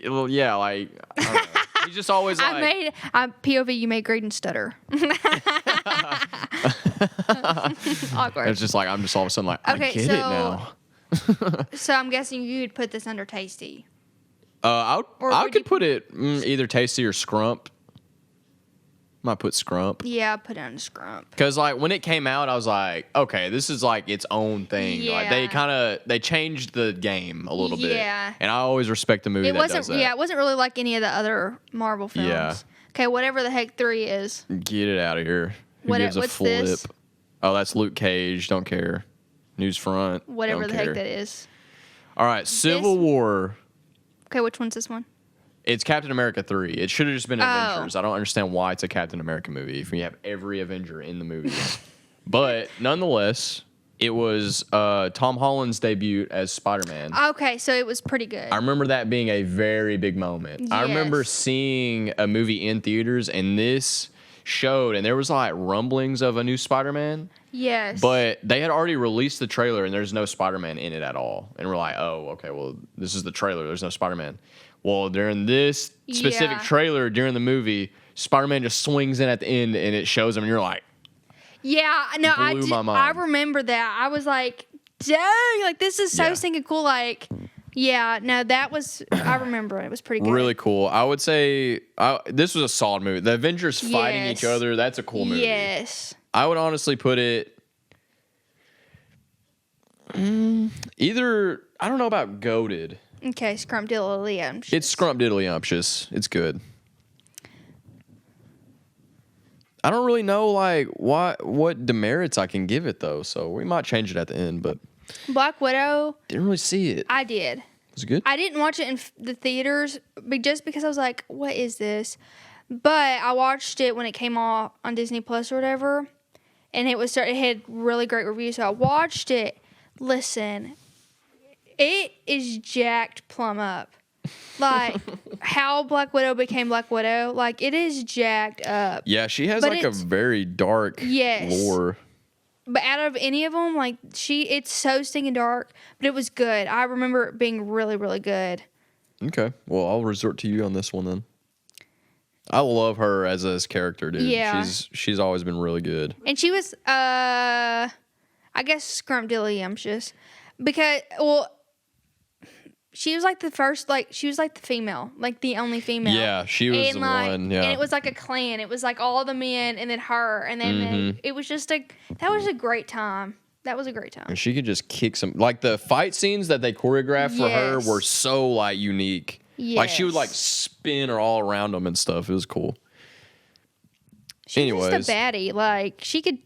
Well, yeah, like I don't know. He's just always like. POV. You made Graydon stutter. Awkward. It's just like I'm just all of a sudden like I Okay, get so- it now. So I'm guessing you'd put this under Tasty. I Or I would could you- put it either Tasty or Scrump. Might put Scrump. Yeah, put it on Scrump. Cause like when it came out, I was like, okay, this is like its own thing. Like Yeah. they changed the game a little bit. Yeah. And I always respect the movie It that wasn't. does that. Yeah, it wasn't really like any of the other Marvel films. Yeah. Okay, whatever the heck 3 is. Get it out of here. Who What- gives a what's flip? this? Oh, that's Luke Cage. Don't care. Newsfront. Whatever don't the care. heck that is. All right, Civil War. Okay, which one's this one? It's Captain America 3. It should have just been Oh. Avengers. I don't understand why it's a Captain America movie if you have every Avenger in the movie. But nonetheless, it was Tom Holland's debut as Spider-Man. Okay, so it was pretty good. I remember that being a very big moment. I remember Yes. seeing a movie in theaters, and this showed, and there was like rumblings of a new Spider-Man, Yes. but they had already released the trailer, and there's no Spider-Man in it at all. And we're like, oh, okay, well, this is the trailer. There's no Spider-Man. Well, during this specific Yeah. trailer, during the movie, Spider-Man just swings in at the end, and it shows him, and you're like, yeah, no, blew my mind. I remember that. I was like, dang, like this is so Yeah. stinking cool. Like, yeah, no, that was. I remember it was pretty good. really cool. I would say this was a solid movie. The Avengers fighting each Yes. other, that's a cool movie. Yes. I would honestly put it either, I don't know about goated. Okay, Scrumptiddlyumptious. It's scrumptiddlyumptious. It's good. I don't really know like what demerits I can give it though, so we might change it at the end, but Black Widow. didn't really see it. I did. Was it good? I didn't watch it in the theaters just because I was like, what is this? But I watched it when it came off on Disney Plus or whatever, and it had really great reviews. So I watched it. Listen, it is jacked plumb up. Like how Black Widow became Black Widow. Like it is jacked up. Yeah, she has But like a very dark lore. But out of any of them, like it's so stinking dark. But it was good. I remember it being really, really good. Okay, well I'll resort to you on this one then. I love her as a character, dude. Yeah. She's always been really good. And she was, I guess, scrumptious. Because, she was like the first, she was like the female, like the only female. Yeah, she was and the one, yeah. And it was like a clan. It was like all the men and then her. And then it was just that was a great time. That was a great time. And she could just kick some, like the fight scenes that they choreographed for her were so like unique. Yes. Like she would like spin her all around them and stuff. It was cool. She was just a baddie. Like she didn't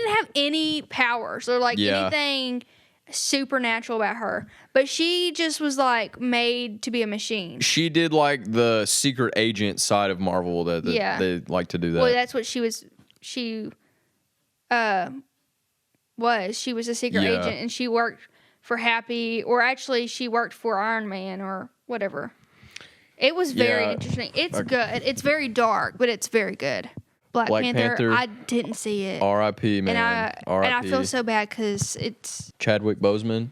have any powers or anything supernatural about her. But she just was like made to be a machine. She did like the secret agent side of Marvel that they like to do that. Well, that's what she was. She was a secret agent, and she worked for Happy, or actually she worked for Iron Man or whatever. It was very interesting. It's good. It's very dark, but it's very good. Black Panther, I didn't see it. R.I.P. man. And I feel so bad because it's Chadwick Boseman,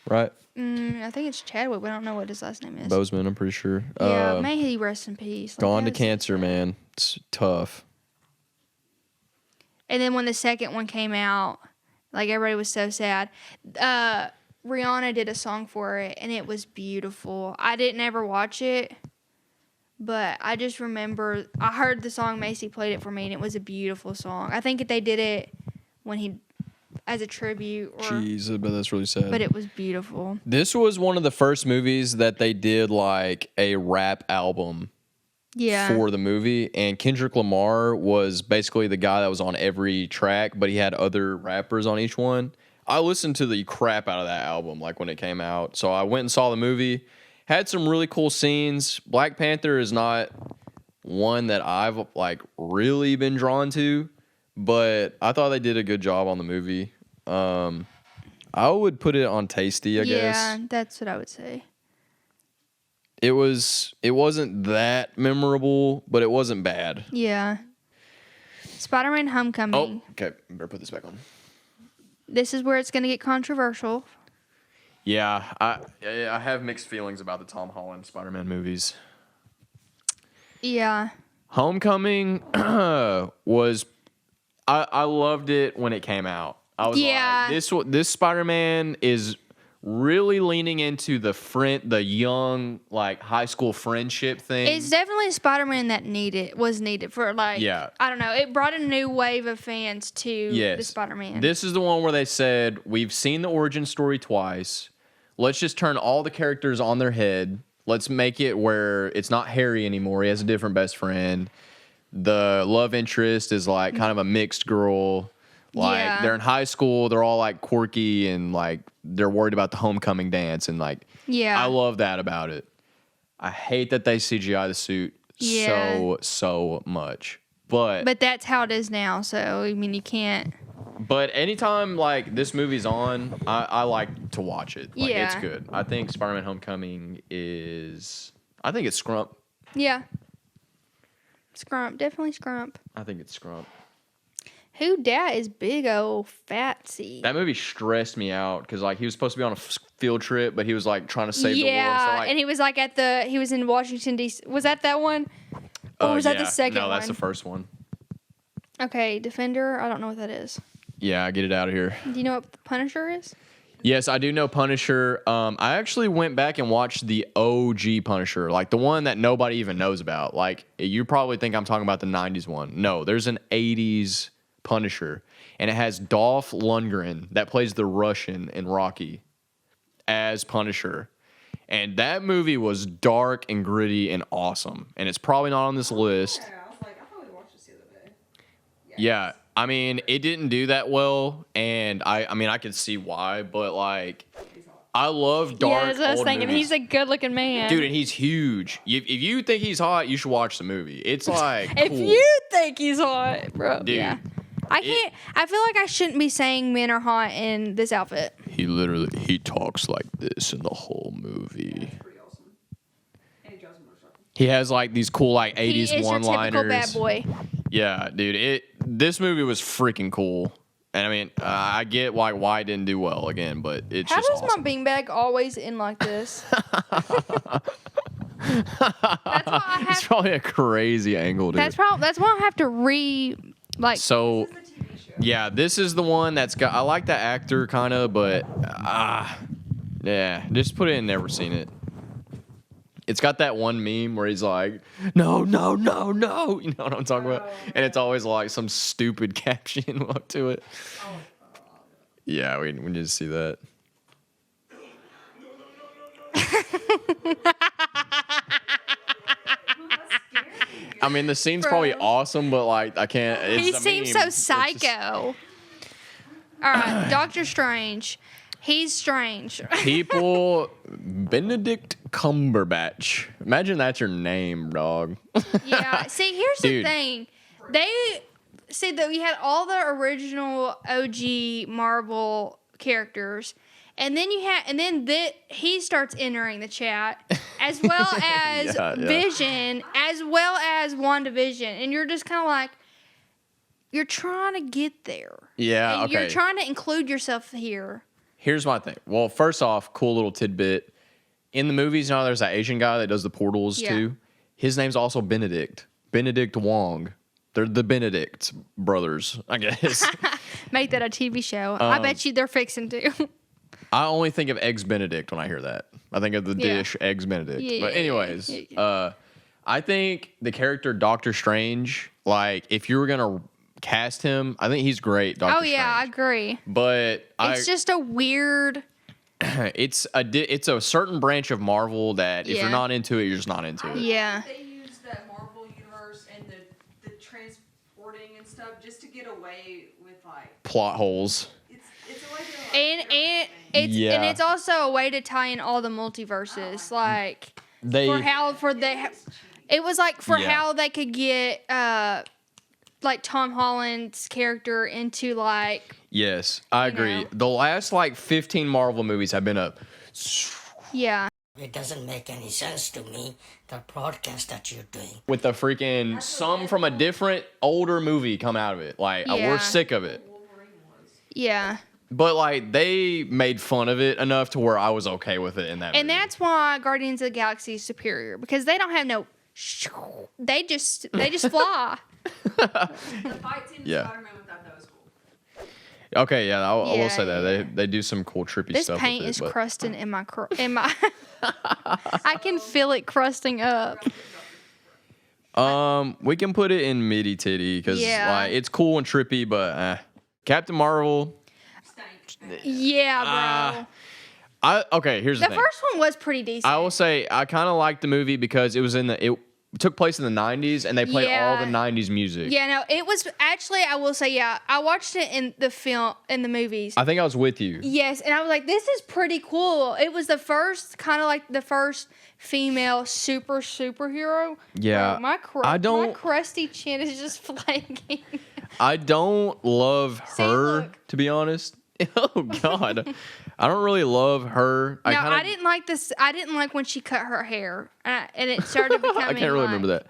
right? I think it's Chadwick, but I don't know what his last name is. Boseman, I'm pretty sure. Yeah, may he rest in peace. Gone to cancer, man. It's tough. And then when the second one came out, everybody was so sad. Rihanna did a song for it, and it was beautiful. I didn't ever watch it, but I just remember I heard the song. Macy played it for me, and it was a beautiful song. I think they did it as a tribute. Jeez, but that's really sad. But it was beautiful. This was one of the first movies that they did like a rap album. For the movie, and Kendrick Lamar was basically the guy that was on every track, but he had other rappers on each one. I listened to the crap out of that album when it came out. So I went and saw the movie. Had some really cool scenes. Black Panther is not one that I've really been drawn to, but I thought they did a good job on the movie. I would put it on tasty, I guess. Yeah, that's what I would say. It wasn't that memorable, but it wasn't bad. Yeah. Spider-Man Homecoming. Oh, okay. Better put this back on. This is where it's going to get controversial. Yeah, I have mixed feelings about the Tom Holland Spider-Man movies. Yeah. Homecoming was... I loved it when it came out. I was like, this Spider-Man is... really leaning into the young high school friendship thing. It's definitely a Spider-Man that was needed for I don't know. It brought a new wave of fans to the Spider-Man. This is the one where they said, we've seen the origin story twice. Let's just turn all the characters on their head. Let's make it where it's not Harry anymore. He has a different best friend. The love interest is kind of a mixed girl. They're in high school, they're all quirky and they're worried about the homecoming dance and I love that about it. I hate that they CGI the suit so much. But that's how it is now, so I mean you can't. But anytime this movie's on, I like to watch it. It's good. I think Spider-Man Homecoming it's Scrump. Yeah. Scrump, definitely Scrump. I think it's Scrump. Who dat is big old fatsy. That movie stressed me out because he was supposed to be on a field trip, but he was trying to save the world. Yeah, and he was he was in Washington D.C. Was that one? Or was that the second one? No, that's the first one. Okay, Defender. I don't know what that is. Yeah, get it out of here. Do you know what Punisher is? Yes, I do know Punisher. I actually went back and watched the OG Punisher, the one that nobody even knows about. You probably think I'm talking about the 90s one. No, there's an 80s Punisher, and it has Dolph Lundgren that plays the Russian in Rocky as Punisher. And that movie was dark and gritty and awesome. And it's probably not on this list. Yeah, I was I probably watched this the other day. Yeah, I mean, it didn't do that well, and I mean, I can see why, but like, I love dark. Yeah, that's what I was old thinking. movies. He's a good-looking man. Dude, and he's huge. If you think he's hot, you should watch the movie. It's like if cool. you think he's hot, bro. Dude, yeah. I can't. I feel like I shouldn't be saying men are hot in this outfit. He talks like this in the whole movie. That's pretty awesome. And he drives a motorcycle. He has like these cool like 80s He is your typical one-liners. bad boy. Yeah, dude. This movie was freaking cool. And I mean, I get why it didn't do well again, but it's How just does awesome. my beanbag always end like this? That's why I It's have. probably a crazy angle, dude. That's why I have to So, This is the TV show. yeah, this is the one that's got. I like the actor kind of, but yeah, just put it in. Never seen it. It's got that one meme where he's like, "No, no, no, no." You know what I'm talking about? And it's always like some stupid caption up to it. Yeah, we need to see that. I mean, the scene's probably Bro. awesome, but like, I can't. It's he a seems meme. so It's just- psycho. All right, Doctor Strange. He's strange. People, Benedict Cumberbatch. Imagine that's your name, dog. Yeah. See, here's Dude. the thing. That we had all the original OG Marvel characters, and then he starts entering the chat, as well as Yeah, yeah. Vision, as well as WandaVision, and you're just kind of like, you're trying to get there. Yeah, And okay. You're trying to include yourself here. Here's my thing. Well, first off, cool little tidbit. In the movies, now there's that Asian guy that does the portals Yeah. too. His name's also Benedict. Benedict Wong. They're the Benedict brothers, I guess. Make that a TV show. I bet you they're fixing to. I only think of Eggs Benedict when I hear that. I think of the Yeah. dish Eggs Benedict. Yeah, But yeah, anyways, yeah. I think the character Doctor Strange, like if you were gonna cast him, I think he's great. Doctor Oh yeah, I Strange. agree. But It's just a weird. it's a certain branch of Marvel that if Yeah. you're not into it, you're just not into it. Yeah. They use that Marvel universe and the transporting and stuff just to get away with like Plot holes. it's a way to like, And Yeah. it's also a way to tie in all the multiverses, like They it was like for Yeah. how they could get like Tom Holland's character into like yes, I agree. know. The last like 15 Marvel movies have been a yeah. It doesn't make any sense to me, the broadcast that you're doing. with the freaking some from a different older movie come out of it. Like Yeah. we're sick of it. Yeah. But like they made fun of it enough to where I was okay with it in that And movie. that's why Guardians of the Galaxy is superior, because they don't have no they just fly. the fight scene in Yeah. Spider-Man without that was cool. Okay, yeah, I will say Yeah, that. yeah. They do some cool trippy This stuff paint with it. is but- crusting in my I can feel it crusting up. We can put it in midi titty because Yeah. like it's cool and trippy, but Captain Marvel. Stank. Yeah, bro. Okay, here's The the thing. first one was pretty decent. I will say I kind of liked the movie because it took place in the 90s and they played all the Yeah. 90s music. Yeah, no, it was actually, I will say, yeah, I watched it in the movies. I think I was with you. Yes, and I was like, this is pretty cool. It was the first, kind of like the first female superhero. Yeah, Bro, my I crusty chin is just flaking. I don't love See, her, look. to be honest. Oh God, I don't really love her. No, I didn't like this. I didn't like when she cut her hair, and it started becoming. I can't really remember that.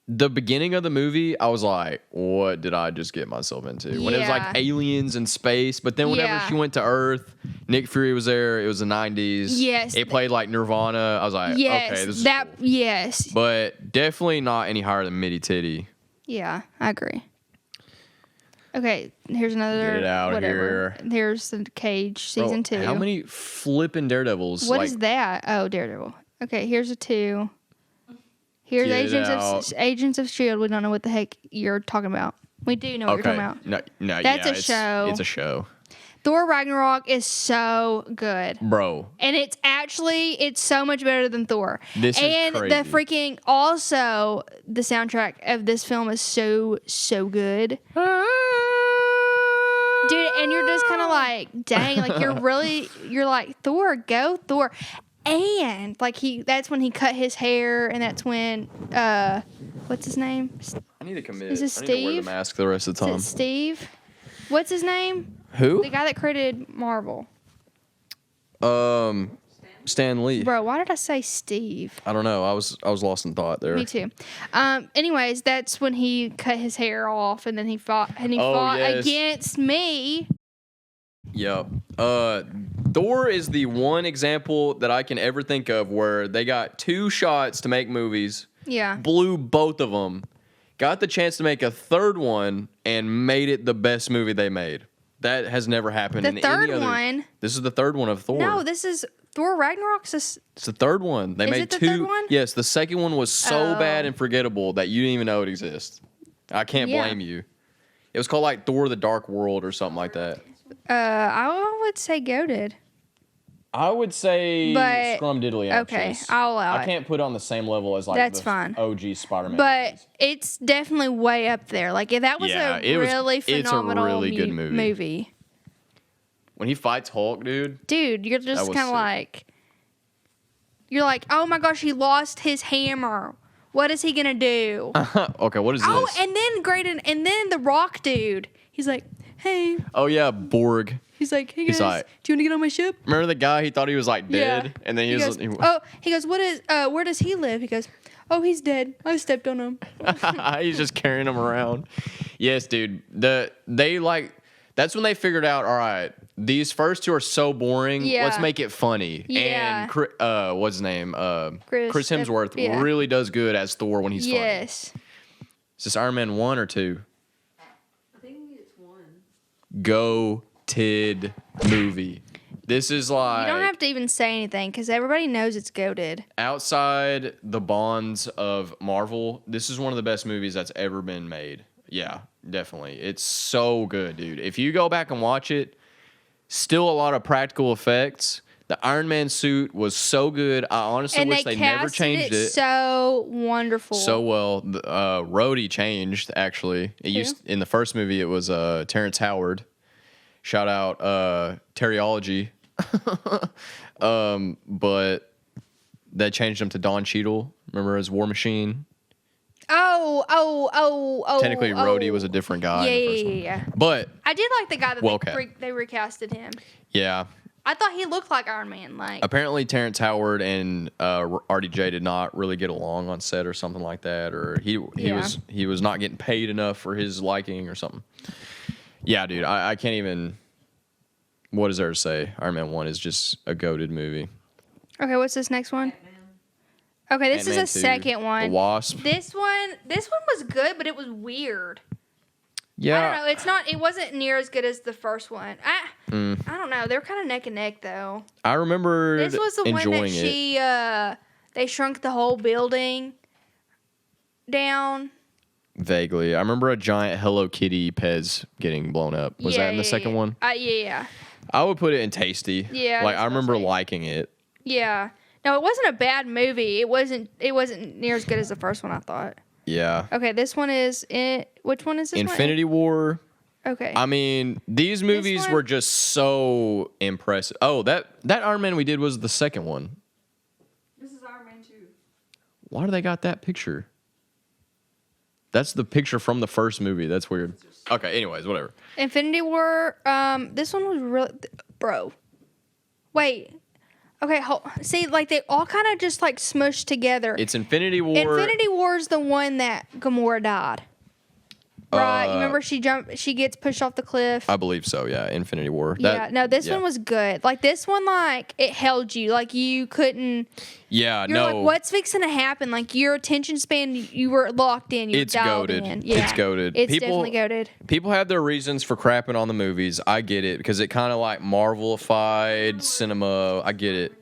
The beginning of the movie, I was like, what did I just get myself into? When it was like Yeah. aliens and space, but then whenever Yeah. she went to Earth, Nick Fury was there. It was the 90s. Yes. It played like Nirvana. I was like, Yes, okay, this is that. cool. Yes. But definitely not any higher than Mitty Titty. Yeah, I agree. Okay, here's another. Get it out whatever. here. Here's the Cage season Bro, 2. How many flipping Daredevils? What is that? Oh, Daredevil. Okay, here's a 2. Here's Get it Agents of Shield. We don't know what the heck you're talking about. We do know what you're talking about. No, That's yeah, a show. It's a show. Thor Ragnarok is so good. Bro. And it's so much better than Thor. This is and crazy. the freaking also the soundtrack of this film is so good. Dude, and you're just kind of like, dang, like you're like, Thor, go Thor. And like that's when he cut his hair, and that's when what's his name? I need to commit. Is it I need to wear the Steve? mask the rest of the Is time. it Steve? What's his name? Who? The guy that created Marvel. Stan Lee. Bro, why did I say Steve? I don't know. I was lost in thought there. Me too. Anyways, that's when he cut his hair off, and then he fought Yes. against me. Yep. Thor is the one example that I can ever think of where they got 2 shots to make movies, Yeah. blew both of them, got the chance to make a third one, and made it the best movie they made. That has never happened The in third any other. one. This is the third one of Thor. No, this is Thor Ragnarok's. It's the third one. They Is made it the 2. third one? Yes, the second one was so Oh. bad and forgettable that you didn't even know it exists. I can't Yeah. blame you. It was called like Thor: The Dark World or something like that. I would say goated. I would say But- scrumdiddly. Okay, I'll allow I it. can't put it on the same level as like That's the fine. OG Spider-Man. But movies. it's definitely way up there. Like that was Yeah, a it was- really it's a phenomenal really good movie. When he fights Hulk, dude. Dude, you're just was kind of sick. like, you're like, oh my gosh, he lost his hammer. What is he gonna do? Okay, what is Oh, this? and then the Rock dude. He's like, hey. Oh yeah, Borg. He's like, hey He's guys, like- do you want to get on my ship? Remember the guy? He thought he was like dead, Yeah. and then he was. He goes, what is? Where does he live? He goes, oh, he's dead. I stepped on him. He's just carrying him around. Yes, dude. That's when they figured out. All right, these first 2 are so boring. Yeah. Let's make it funny. Yeah. And what's his name? Chris Hemsworth yeah. really does good as Thor when he's funny. Yes. Is this Iron Man 1 or 2? I think it's 1. Goated movie. This is like You don't have to even say anything because everybody knows it's goated. outside the bonds of Marvel. This is one of the best movies that's ever been made. Yeah, definitely. It's so good, dude. If you go back and watch it, still a lot of practical effects. The Iron Man suit was so good. I honestly And wish they never casted changed it so wonderful. so well. The Rhodey changed actually. In the first movie it was Terrence Howard. Shout out Teriology. But they changed him to Don Cheadle. Remember as War Machine? Oh. Technically, Rhodey was a different guy in the first one. Yeah. But I did like the guy that Well, they recasted him. yeah, I thought he looked like Iron Man. Like, apparently Terrence Howard and RDJ did not really get along on set or something like that, or he was not getting paid enough for his liking or something. Yeah, dude, I can't even. What is there to say? Iron Man 1 is just a goated movie. okay, what's this next one? Ant-Man. Okay, this Ant-Man is a 2, second one. The Wasp. This one was good, but it was weird. Yeah. I don't know. It wasn't near as good as the first one. I don't know. They're kind of neck and neck though. I remember This was the one enjoying that it they shrunk the whole building down. vaguely. I remember a giant Hello Kitty Pez getting blown up. Was that in the second one? Yeah. I would put it in tasty. Yeah, Like that's I what I'm remember saying. liking it. Yeah. No, it wasn't a bad movie. It wasn't near as good as the first one, I thought. Yeah. Okay, this one is which one is this Infinity War. one? Okay. I mean, these movies one? were just so impressive. Oh, that Iron Man we did was the second one. This is Iron Man 2. Why do they got that picture? That's the picture from the first movie. That's weird. Okay, anyways, whatever. Infinity War. This one was really, bro. Wait. Okay. See, like they all kind of just like smushed together. It's Infinity War. Infinity War is the one that Gamora died. Right. You remember she gets pushed off the cliff. I believe so. Yeah, Infinity War. Yeah. No, this yeah. one was good. Like this one, like it held you. Like you couldn't. Yeah, You're no. like, what's fixing to happen? Like your attention span, you were locked in. You were It's dialed goated. in. Yeah. It's goated. It's People- definitely goated. People have their reasons for crapping on the movies. I get it because it kind of like Marvelified cinema. I get it,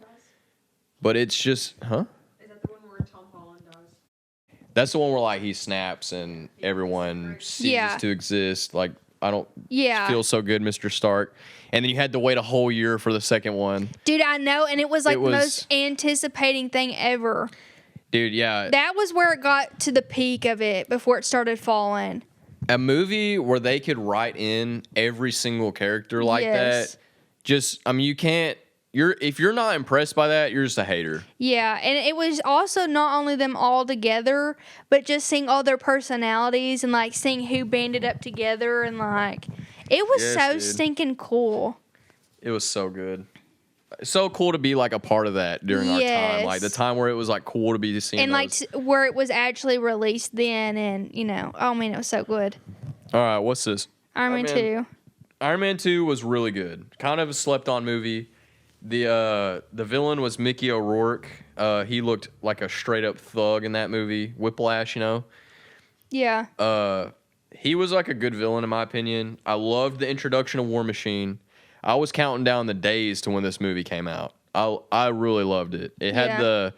but it's just, huh? Is that the one where Tom Holland dies? That's the one where like he snaps and everyone ceases Yeah. to exist. Like Yeah. feel so good, Mr. Stark. And then you had to wait a whole year for the second one. Dude, I know, and it was like the most anticipating thing ever. Dude, yeah. That was where it got to the peak of it before it started falling. A movie where they could write in every single character like that. Just, I mean, you can't. If you're not impressed by that, you're just a hater. Yeah, and it was also not only them all together, but just seeing all their personalities and like seeing who banded up together and like it was stinking cool. It was so good. So cool to be like a part of that during our time, like the time where it was like cool to be seeing and those. like where it was actually released then, and oh man, it was so good. All right, what's this? Iron Man 2. Iron Man 2 was really good. Kind of a slept-on movie. The villain was Mickey O'Rourke. He looked like a straight-up thug in that movie. Whiplash, Yeah. He was like a good villain in my opinion. I loved the introduction of War Machine. I was counting down the days to when this movie came out. I really loved it. It had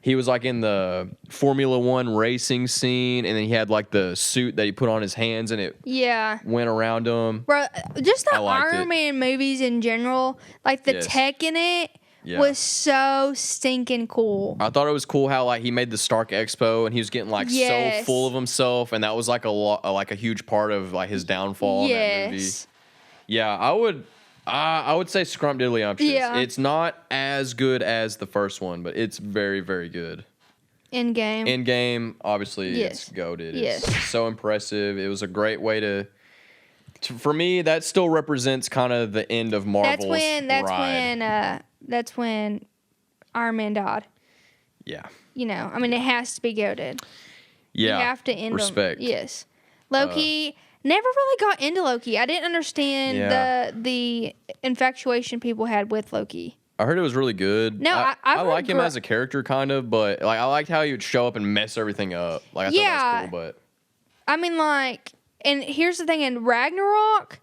he was like in the Formula One racing scene, and then he had like the suit that he put on his hands, and it went around him. Bro, just the Iron Man movies in general, like the tech in it was so stinking cool. I thought it was cool how like he made the Stark Expo, and he was getting like so full of himself, and that was like a huge part of like his downfall in that movie. Yeah, I would say scrumptiddlyumptious. Yeah. It's not as good as the first one, but it's very, very good. Endgame, obviously, it's goated. It's so impressive. It was a great way to for me, that still represents kind of the end of Marvel's ride. That's when Iron Man died. Yeah. I mean, it has to be goated. Yeah. You have to end respect. Them. Yes. Loki... never really got into Loki. I didn't understand the infatuation people had with Loki. I heard it was really good. No, I like him as a character, kind of, but like I liked how he would show up and mess everything up. Like I thought that was cool, but I mean, like, and here's the thing: in Ragnarok,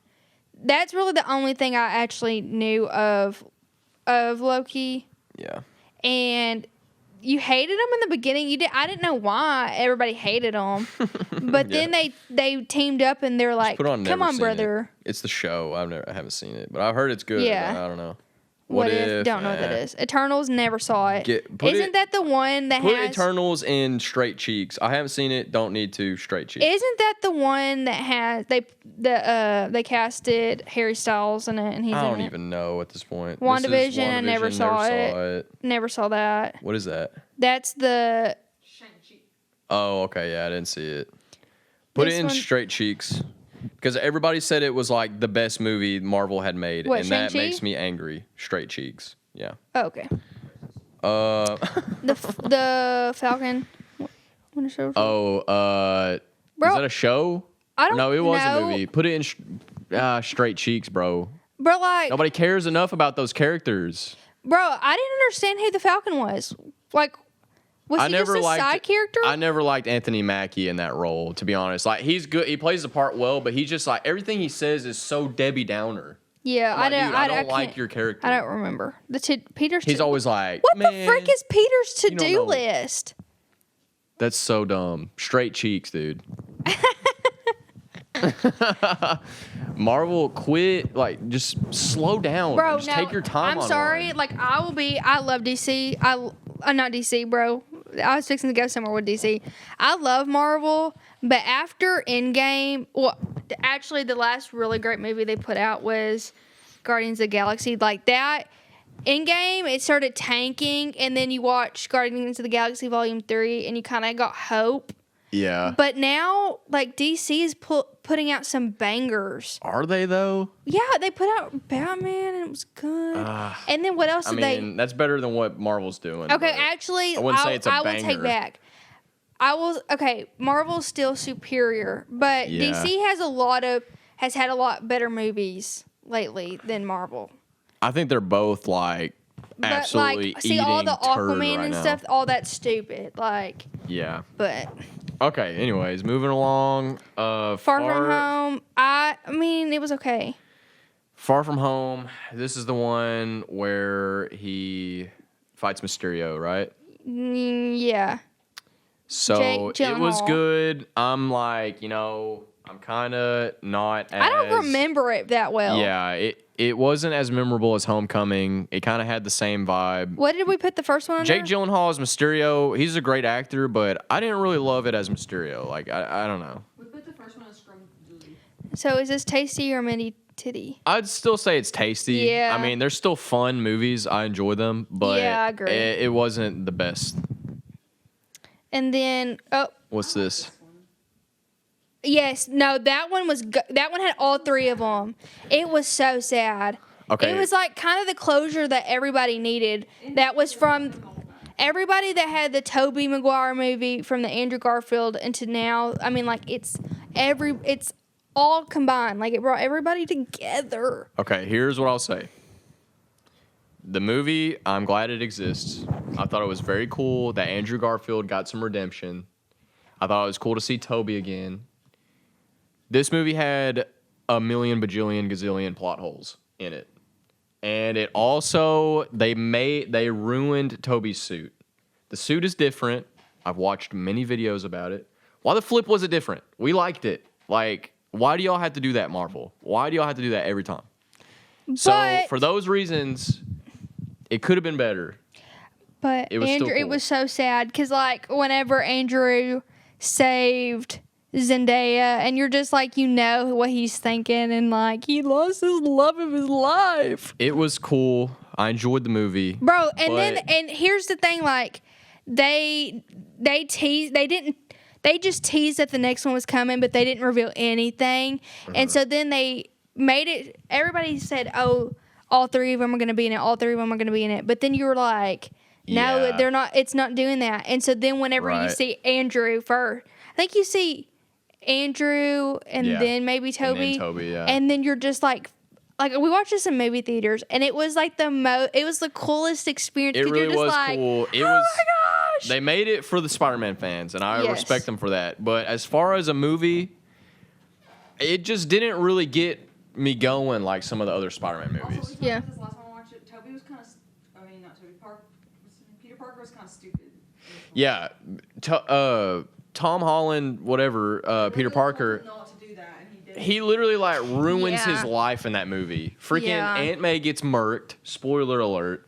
that's really the only thing I actually knew of Loki. Yeah. And you hated him in the beginning. I didn't know why everybody hated him, but then they teamed up and they're like, "Come on, brother." It's the show. I haven't seen it, but I've heard it's good. Yeah. I don't know. What if? Don't know what that is. Eternals, never saw it. Isn't that the one that put has Eternals in Straight Cheeks? I haven't seen it. Don't need to. Straight Cheeks. Isn't that the one that has they casted Harry Styles in it and he's in it? I don't even know at this point. WandaVision, I never saw it. Never saw that. What is that? That's the Shang-Chi. Oh, okay. Yeah, I didn't see it. Put it in Straight Cheeks. Because everybody said it was like the best movie Marvel had made. What, and Shang-Chi? that makes me angry. Straight Cheeks. Yeah. Oh, okay. The the Falcon. Winter Soldier. Oh, Bro, is that a show? I don't know. No, it was a movie. Put it in Straight Cheeks, bro. Bro, like nobody cares enough about those characters. Bro, I didn't understand who the Falcon was. Like, was he just a side character? I never liked Anthony Mackie in that role, to be honest. Like, he's good. He plays the part well, but he's just like, everything he says is so Debbie Downer. Yeah, like, I don't like your character. I don't remember. Peter's He's always like, what the frick is Peter's to-do list? That's so dumb. Straight Cheeks, dude. Marvel, quit. Like, just slow down. Bro, just take your time. I'm sorry. Like, I love DC. I'm not DC, bro. I was fixing to go somewhere with DC. I love Marvel, but after Endgame, well, actually, the last really great movie they put out was Guardians of the Galaxy. Like that, Endgame, it started tanking, and then you watch Guardians of the Galaxy Volume 3, and you kind of got hope. Yeah. But now, like, DC is putting out some bangers. Are they, though? Yeah, they put out Batman, and it was good. And then what else did they... I mean, that's better than what Marvel's doing. Okay, actually, I wouldn't say it's a banger. I will take back. Okay, Marvel's still superior, but DC has had a lot better movies lately than Marvel. I think they're both, like, absolutely like, see, all the Aquaman and stuff, all that's stupid. Like... Yeah. But... Okay, anyways, moving along. Far From Home, I mean, it was okay. Far From Home, this is the one where he fights Mysterio, right? Yeah. So it was good. I'm like, I'm kind of not as... I don't remember it that well. Yeah, it wasn't as memorable as Homecoming. It kind of had the same vibe. What did we put the first one under? Jake Gyllenhaal as Mysterio, he's a great actor, but I didn't really love it as Mysterio. Like, I don't know. We put the first one as Scrumdiddly. So is this tasty or mini titty? I'd still say it's tasty. Yeah. I mean, they're still fun movies. I enjoy them, but Yeah, I agree. It wasn't the best. And then, What's this? yes, no, that one that one had all three of them. It was so sad. Okay. It was like kind of the closure that everybody needed. That was from everybody that had the Tobey Maguire movie from the Andrew Garfield into now. I mean, like it's all combined. Like it brought everybody together. Okay, here's what I'll say. The movie, I'm glad it exists. I thought it was very cool that Andrew Garfield got some redemption. I thought it was cool to see Tobey again. This movie had a million bajillion gazillion plot holes in it. And it also, they ruined Tobey's suit. The suit is different. I've watched many videos about it. Why the flip was it different? We liked it. Like, why do y'all have to do that, Marvel? Why do y'all have to do that every time? So, for those reasons, it could have been better. But It was still Andrew, it cool. was so sad because like whenever Andrew saved Zendaya, and you're just like, you know what he's thinking, and like he lost his love of his life, It was cool. I enjoyed the movie. bro. And But- then here's the thing, like they just teased that the next one was coming, but they didn't reveal anything. And so then they made it. Everybody said, "Oh, all three of them are going to be in it. All three of them are going to be in it." But then you were like, "No, Yeah. they're not. It's not doing that." And so then whenever you Right. see Andrew first, I think you see Andrew and Yeah. then maybe Toby, And then Tobey, yeah. and then you're just like we watched this in movie theaters, and it was like it was the coolest experience. It 'cause really you're just was like, cool. It oh was. my gosh! They made it for the Spider-Man fans, and I Yes. respect them for that. But as far as a movie, it just didn't really get me going like some of the other Spider-Man Also, we movies. talked Yeah. about this last time I watched it. Toby was kind of, not Toby, Peter Parker was kind of stupid. Yeah, Tom Holland, whatever, Peter Parker. Know what to do that, and he did. He literally like ruins Yeah. his life in that movie. Freaking Yeah. Aunt May gets murked. Spoiler alert.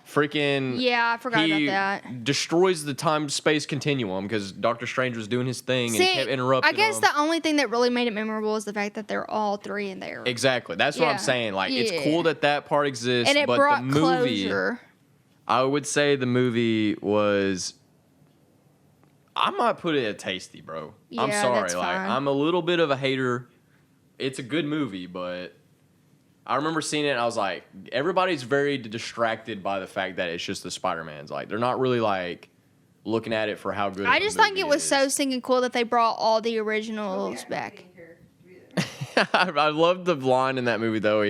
Freaking Yeah, I forgot he about that. destroys the time-space continuum because Doctor Strange was doing his thing and kept interrupting I guess him. the only thing that really made it memorable is the fact that they're all three in there. Exactly. That's what Yeah. I'm saying. Like, it's Yeah. cool that part exists, And it but brought the movie, closure. I would say the movie was. I might put it at tasty, bro. I'm Yeah, sorry. that's Like, fine. I'm a little bit of a hater. It's a good movie, but I remember seeing it and I was like, everybody's very distracted by the fact that it's just the Spider-Mans. Like, they're not really like looking at it for how good. I of a just think movie it was is. so stinking cool that they brought all the originals Toby back. didn't care to be there. I love the line in that movie though.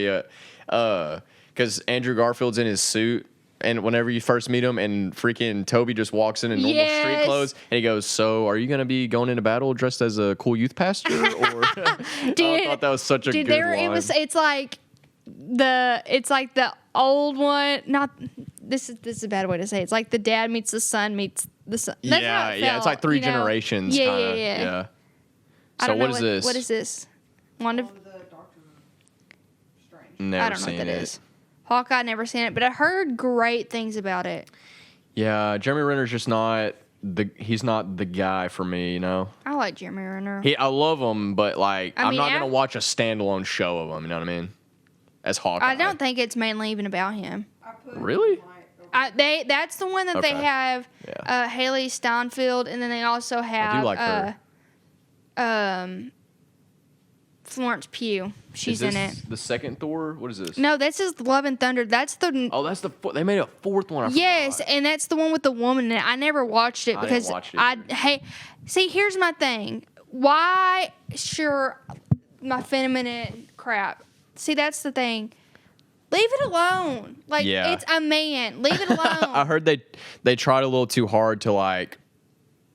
Because Andrew Garfield's in his suit, and whenever you first meet him, and freaking Toby just walks in normal street Yes. clothes, and he goes, "So, are you gonna be going into battle dressed as a cool youth pastor?" Or I thought that was such a Dude, good there line. it's like the old one. Not this is a bad way to say it. It's like the dad meets the son meets the son. That's how it yeah, it's felt, like three you know? generations. Yeah, kinda. yeah. I So don't know what is this? What is this? Wanda. All of the Doctor Strange. Never I don't know seen what that it. is. Hawkeye, never seen it, but I heard great things about it. Yeah, Jeremy Renner's just not he's not the guy for me, you know. I like Jeremy Renner. I love him, but like I I'm mean, not gonna watch a standalone show of him. You know what I mean? As Hawkeye. I don't think it's mainly even about him. I put Really? That's the one that they Okay. have. Yeah. Haley Steinfeld, and then they also have. like her. Florence Pugh. She's in it. The second Thor? What is this? No, this is Love and Thunder. That's the. Oh, that's they made a fourth one. I Yes, forgot. and that's the one with the woman in it. I never watched it I didn't because watch it see, here's my thing. Why? Sure, my feminine crap. See, that's the thing. Leave it alone. Like Yeah. it's a man. Leave it alone. I heard they tried a little too hard to like,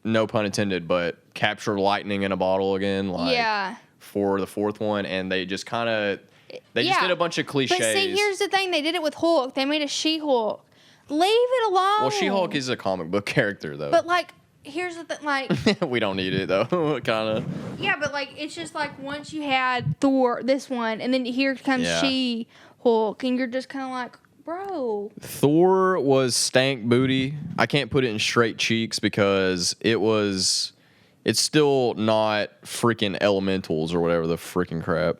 no pun intended, but capture lightning in a bottle again. Like, yeah. For the fourth one, and they just kind of just Yeah. did a bunch of cliches. But see, here's the thing. They did it with Hulk. They made a She-Hulk. Leave it alone. Well, She-Hulk is a comic book character, though. But like, here's the thing, like, We don't need it though, kind of. yeah, but like, it's just like once you had Thor, this one, and then here comes Yeah. She-Hulk, and you're just kind of like, bro. Thor was stank booty. I can't put it in straight cheeks because it's still not freaking elementals or whatever the freaking crap.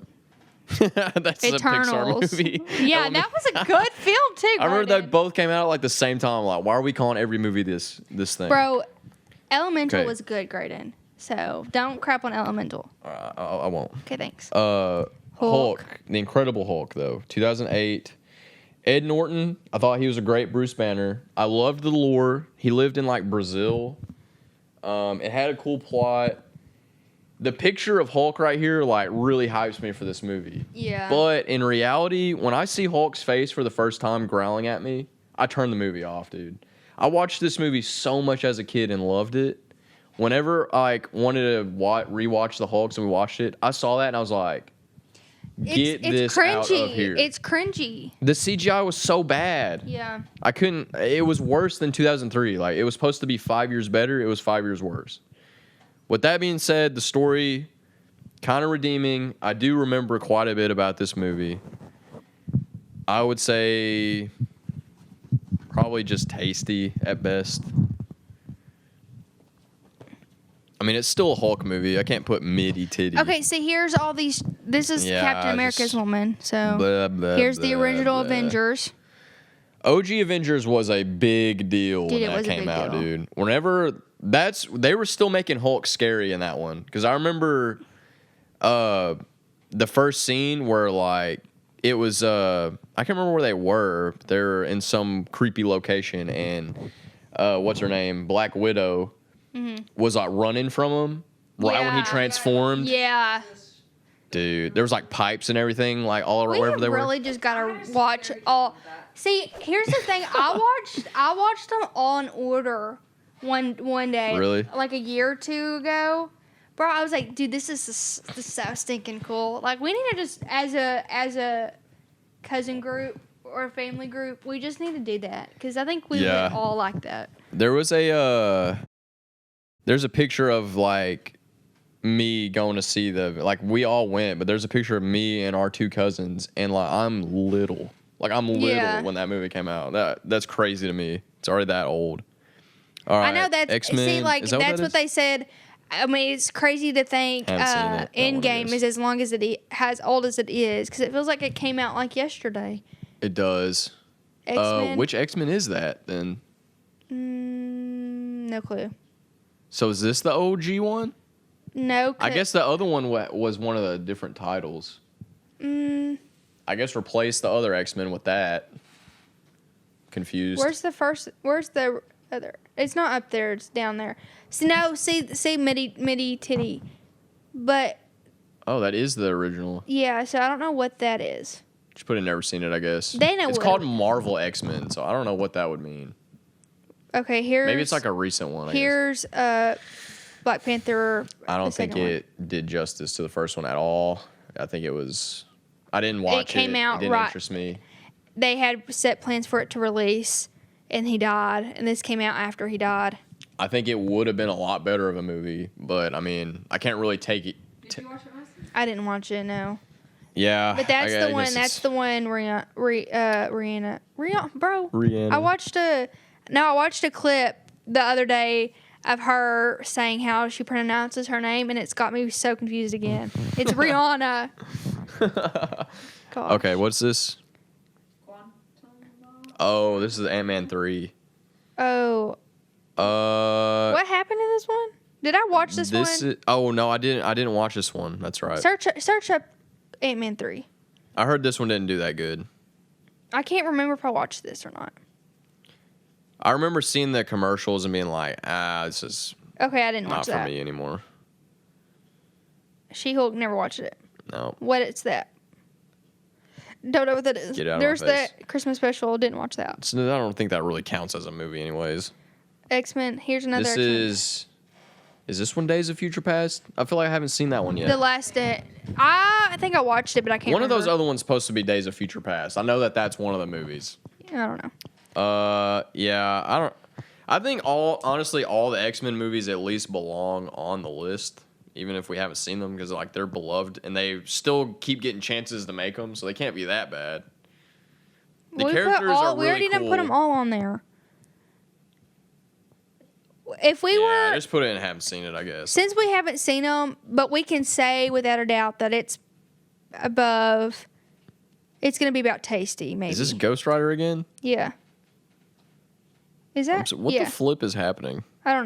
That's Eternals. a Pixar movie. Yeah, that was a good film too. I remember Garden. they both came out at like the same time. Like, why are we calling every movie this thing? Bro, Elemental Okay. was good, Graydon. So don't crap on Elemental. I won't. Okay, thanks. Hulk, the Incredible Hulk, though, 2008. Ed Norton, I thought he was a great Bruce Banner. I loved the lore. He lived in like Brazil. It had a cool plot. The picture of Hulk right here like really hypes me for this movie. Yeah. But in reality, when I see Hulk's face for the first time growling at me, I turn the movie off, dude. I watched this movie so much as a kid and loved it. Whenever I like, wanted to rewatch the Hulks and we watched it, I saw that and I was like, get this out of here. It's cringy. The CGI was so bad. Yeah. I couldn't. It was worse than 2003. Like, it was supposed to be 5 years better. It was 5 years worse. With that being said, the story kind of redeeming. I do remember quite a bit about this movie. I would say probably just tasty at best. I mean, it's still a Hulk movie. I can't put middy titty. Okay, so here's all these. This is Yeah, Captain America's just woman. So Blah, blah, here's the blah, original blah. Avengers. OG Avengers was a big deal Dude, when it that was a came big out, deal. dude. Whenever they were still making Hulk scary in that one, because I remember the first scene where like it was I can't remember where they were. They're in some creepy location, and what's her name, Black Widow, was like running from him right when he Yeah. transformed. Yeah. Dude, there was like pipes and everything like all around We wherever they were. really just gotta watch all. See, here's the thing. I watched them all in order one day. Really? Like a year or two ago. Bro, I was like, dude, this is so stinking cool. Like, we need to just, as a cousin group or a family group, we just need to do that. Because I think we Yeah. would all like that. There was there's a picture of like me going to see like we all went, but there's a picture of me and our two cousins, and like I'm little Yeah. when that movie came out. That's crazy to me. It's already that old. All right, I know that's, X-Men. see, like, Is that that's that what is? they said. I mean, it's crazy to think Haven't seen it. That one Endgame is. is as long as as old as it is. Because it feels like it came out like yesterday. It does. X-Men? Which X-Men is that then? No clue. So is this the OG one? No. I guess the other one was one of the different titles. I guess replace the other X-Men with that. Confused. Where's the other? It's not up there. It's down there. See, no. See, midi titty. But Oh, that is the original. yeah. So I don't know what that is. Just put in never seen it, I guess. They know It's what called it- Marvel X-Men, so I don't know what that would mean. Okay. Here's Maybe it's like a recent one, I guess. here's Black Panther. I the don't think second one. it did justice to the first one at all. I think it was... I didn't watch it. came out it didn't right- interest me. They had set plans for it to release, and he died. And this came out after he died. I think it would have been a lot better of a movie, but I mean, I can't really take it... Did you watch it last night? I didn't watch it. No. Yeah. But that's I the one. guess That's it's- the one. Rihanna. Bro. Rihanna. I watched a clip the other day of her saying how she pronounces her name, and it's got me so confused again. It's Rihanna. Gosh. Okay, what's this? Quantamania? Oh, this is Ant-Man 3. Oh, what happened in this one? Did I watch this one? Oh no, I didn't watch this one. That's right. Search up Ant-Man 3. I heard this one didn't do that good. I can't remember if I watched this or not. I remember seeing the commercials and being like, this is Okay, I didn't not watch for that. me anymore. She-Hulk, never watched it. No. What is that? Don't know what that is. Get out of my There's face. that Christmas special. Didn't watch that. So I don't think that really counts as a movie anyways. X-Men. Here's another This X-Men. is this one Days of Future Past? I feel like I haven't seen that one The yet. last day. I think I watched it, but I can't One of remember. those other ones supposed to be Days of Future Past. I know that that's one of the movies. I don't know. Yeah, I think honestly, all the X-Men movies at least belong on the list, even if we haven't seen them, because like they're beloved and they still keep getting chances to make them, so they can't be that bad. The characters are really we already cool. didn't put them all on there. If we I were, just put it in and haven't seen it, I guess. since we haven't seen them, but we can say without a doubt that it's above. It's gonna be about tasty, maybe. Is this Ghost Rider again? Yeah. Is that? What the flip is happening? I don't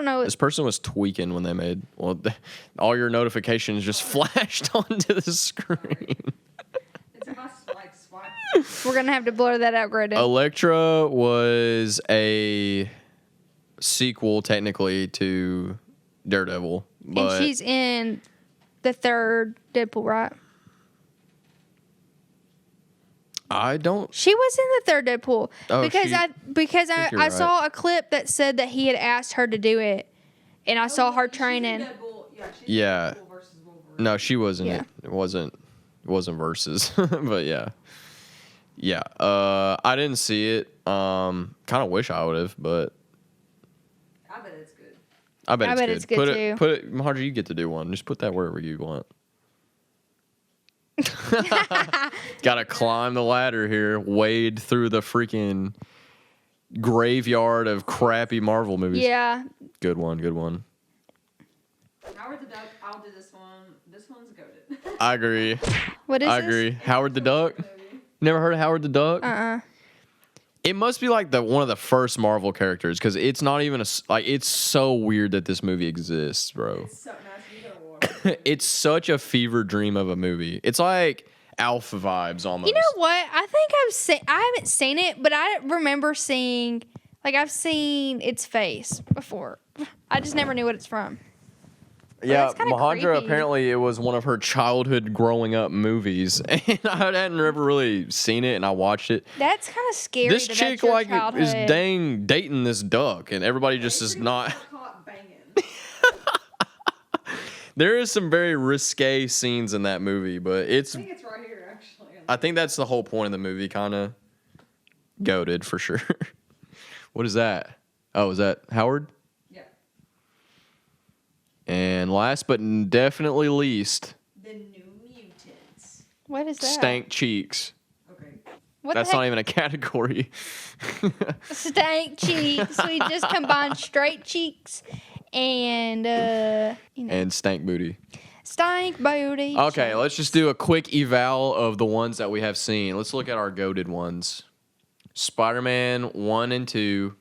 know. This person was tweaking when they made. Well, all your notifications just flashed onto the screen. It's if I like swipe. We're gonna have to blur that out, Graydon. Elektra was a sequel, technically, to Daredevil, but And she's in the third Deadpool, right? I don't. She was in the third Deadpool Oh, because she- I you're I right. saw a clip that said that he had asked her to do it, and I saw her training. Yeah. Deadpool versus Wolverine. No, she wasn't. Yeah. It wasn't versus, but yeah. I didn't see it. Kind of wish I would have, but I bet it's good. I bet it's good too. Put it, Marjorie. You get to do one. Just put that wherever you want. Gotta climb the ladder here, wade through the freaking graveyard of crappy Marvel movies. Yeah, Good one. Howard the Duck, I'll do this one. This one's goated. I agree. what is I this? agree. Howard the Duck. Never heard of Howard the Duck? It must be like one of the first Marvel characters because it's not even it's so weird that this movie exists, bro. It's so nice. You gotta watch it. It's such a fever dream of a movie. It's like Alpha vibes almost. You know what? I think I haven't seen it, but I remember seeing, like, I've seen its face before. I just never knew what it's from. Yeah, that's kinda Mahandra, creepy. apparently it was one of her childhood growing up movies, and I hadn't ever really seen it, and I watched it. That's kind of scary. This that chick that's your like childhood. is dang dating this duck, and everybody just is not. Caught banging. There is some very risque scenes in that movie, but I think it's right here, actually. I think that's the whole point of the movie, kind of goated for sure. What is that? Oh, is that Howard? Yeah. And last but definitely least, The New Mutants. What is that? stank cheeks. Okay. What That's the not heck? even a category. Stank cheeks. We just combined straight cheeks and And stank booty. stank booty. Okay, let's just do a quick eval of the ones that we have seen. Let's look at our goated ones. Spider-Man 1 and 2,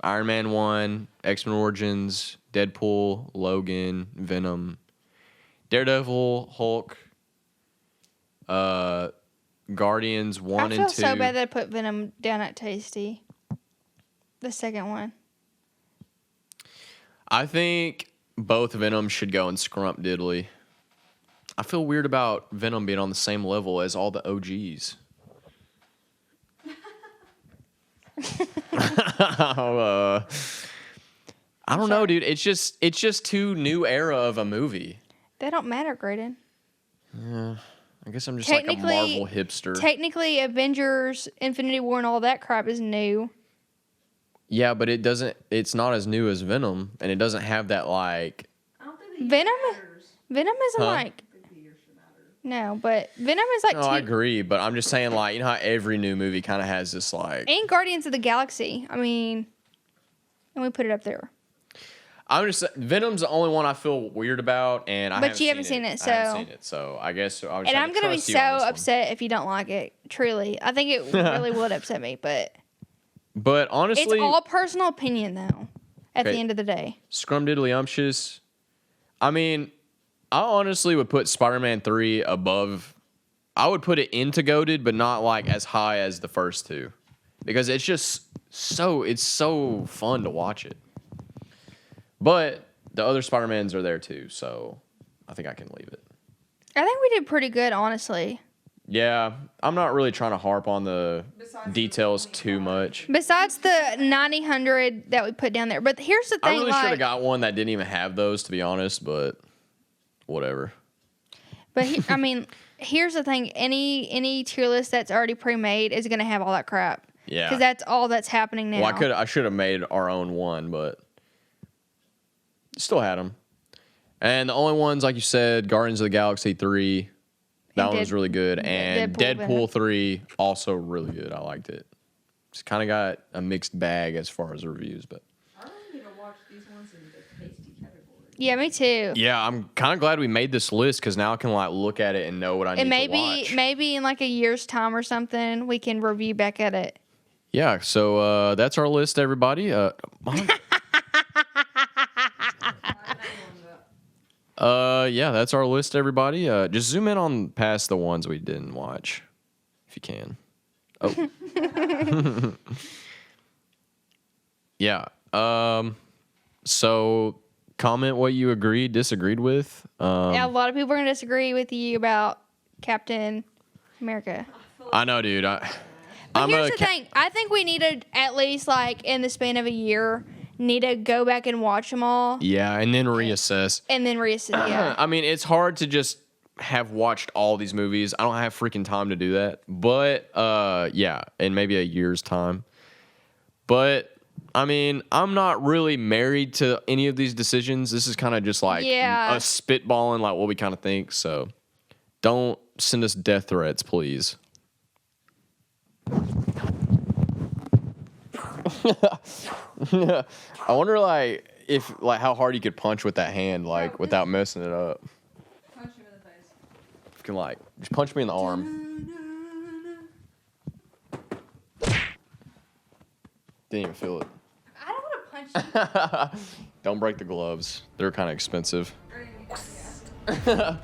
Iron Man 1, X-Men Origins, Deadpool, Logan, Venom, Daredevil, Hulk, Guardians 1 I and 2. feel so bad that I put Venom down at tasty. The second one. I think both Venom should go in Scrump Diddly. I feel weird about Venom being on the same level as all the OGs. I don't know, dude. It's just too new era of a movie. They don't matter, Graydon. I guess I'm just like a Technically- Marvel hipster. Technically, Avengers, Infinity War, and all that crap is new. Yeah, but it's not as new as Venom, and it doesn't have that like. I don't think the year Venom? matters. Venom isn't Huh? like I think the year should matter. no, but Venom is like No, I agree, but I'm just saying like, you know how every new movie kind of has this like. and Guardians of the Galaxy. I mean, and we put it up there. I'm just Venom's the only one I feel weird about, and But you haven't seen it, I haven't so- seen it, so I guess I'll just And have I'm to gonna be trust you so on this one. upset if you don't like it. Truly, I think it really would upset me. But But it's honestly, all personal opinion, though. At Okay. the end of the day, Scrumdiddlyumptious. I mean, I honestly would put Spider-Man 3 above. I would put it into goated, but not like as high as the first two, because it's just it's so fun to watch it. But the other Spider-Mans are there too, so I think I can leave it. I think we did pretty good, honestly. Yeah, I'm not really trying to harp on the Besides the details too 25. much. Besides the 90-100 that we put down there, but here's the I thing: really should have like, got one that didn't even have those, to be honest, but whatever. but I mean, here's the thing: any tier list that's already pre-made is gonna have all that crap. Yeah. Because that's all that's happening now. Well, I should have made our own one, but still had them. And the only ones, like you said, Guardians of the Galaxy 3, that one was really good. And Deadpool Venom. 3, also really good. I liked it. Just kind of got a mixed bag as far as reviews, but. I'm going to watch these ones in the tasty category. Yeah, me too. Yeah, I'm kind of glad we made this list because now I can like look at it and know what I need to watch. Maybe in like a year's time or something, we can review back at it. Yeah, so that's our list, everybody. Yeah, that's our list, everybody. Just zoom in on past the ones we didn't watch, if you can. Oh. Yeah. So comment what you agreed, disagreed with. Yeah, a lot of people are going to disagree with you about Captain America. I know, dude. But here's the thing. I think we need to, at least like in the span of a year, need to go back and watch them all. Yeah, and then reassess. And then reassess, yeah. I mean, it's hard to just have watched all these movies. I don't have freaking time to do that. But, yeah, in maybe a year's time. But, I mean, I'm not really married to any of these decisions. This is kind of just like a spitballing, like what we kind of think. So don't send us death threats, please. I wonder, like, if like how hard you could punch with that hand, like without messing it up. Punch him in the face. If you can, like, just punch me in the arm. Didn't even feel it. I don't want to punch you. Don't break the gloves. They're kind of expensive. Yeah.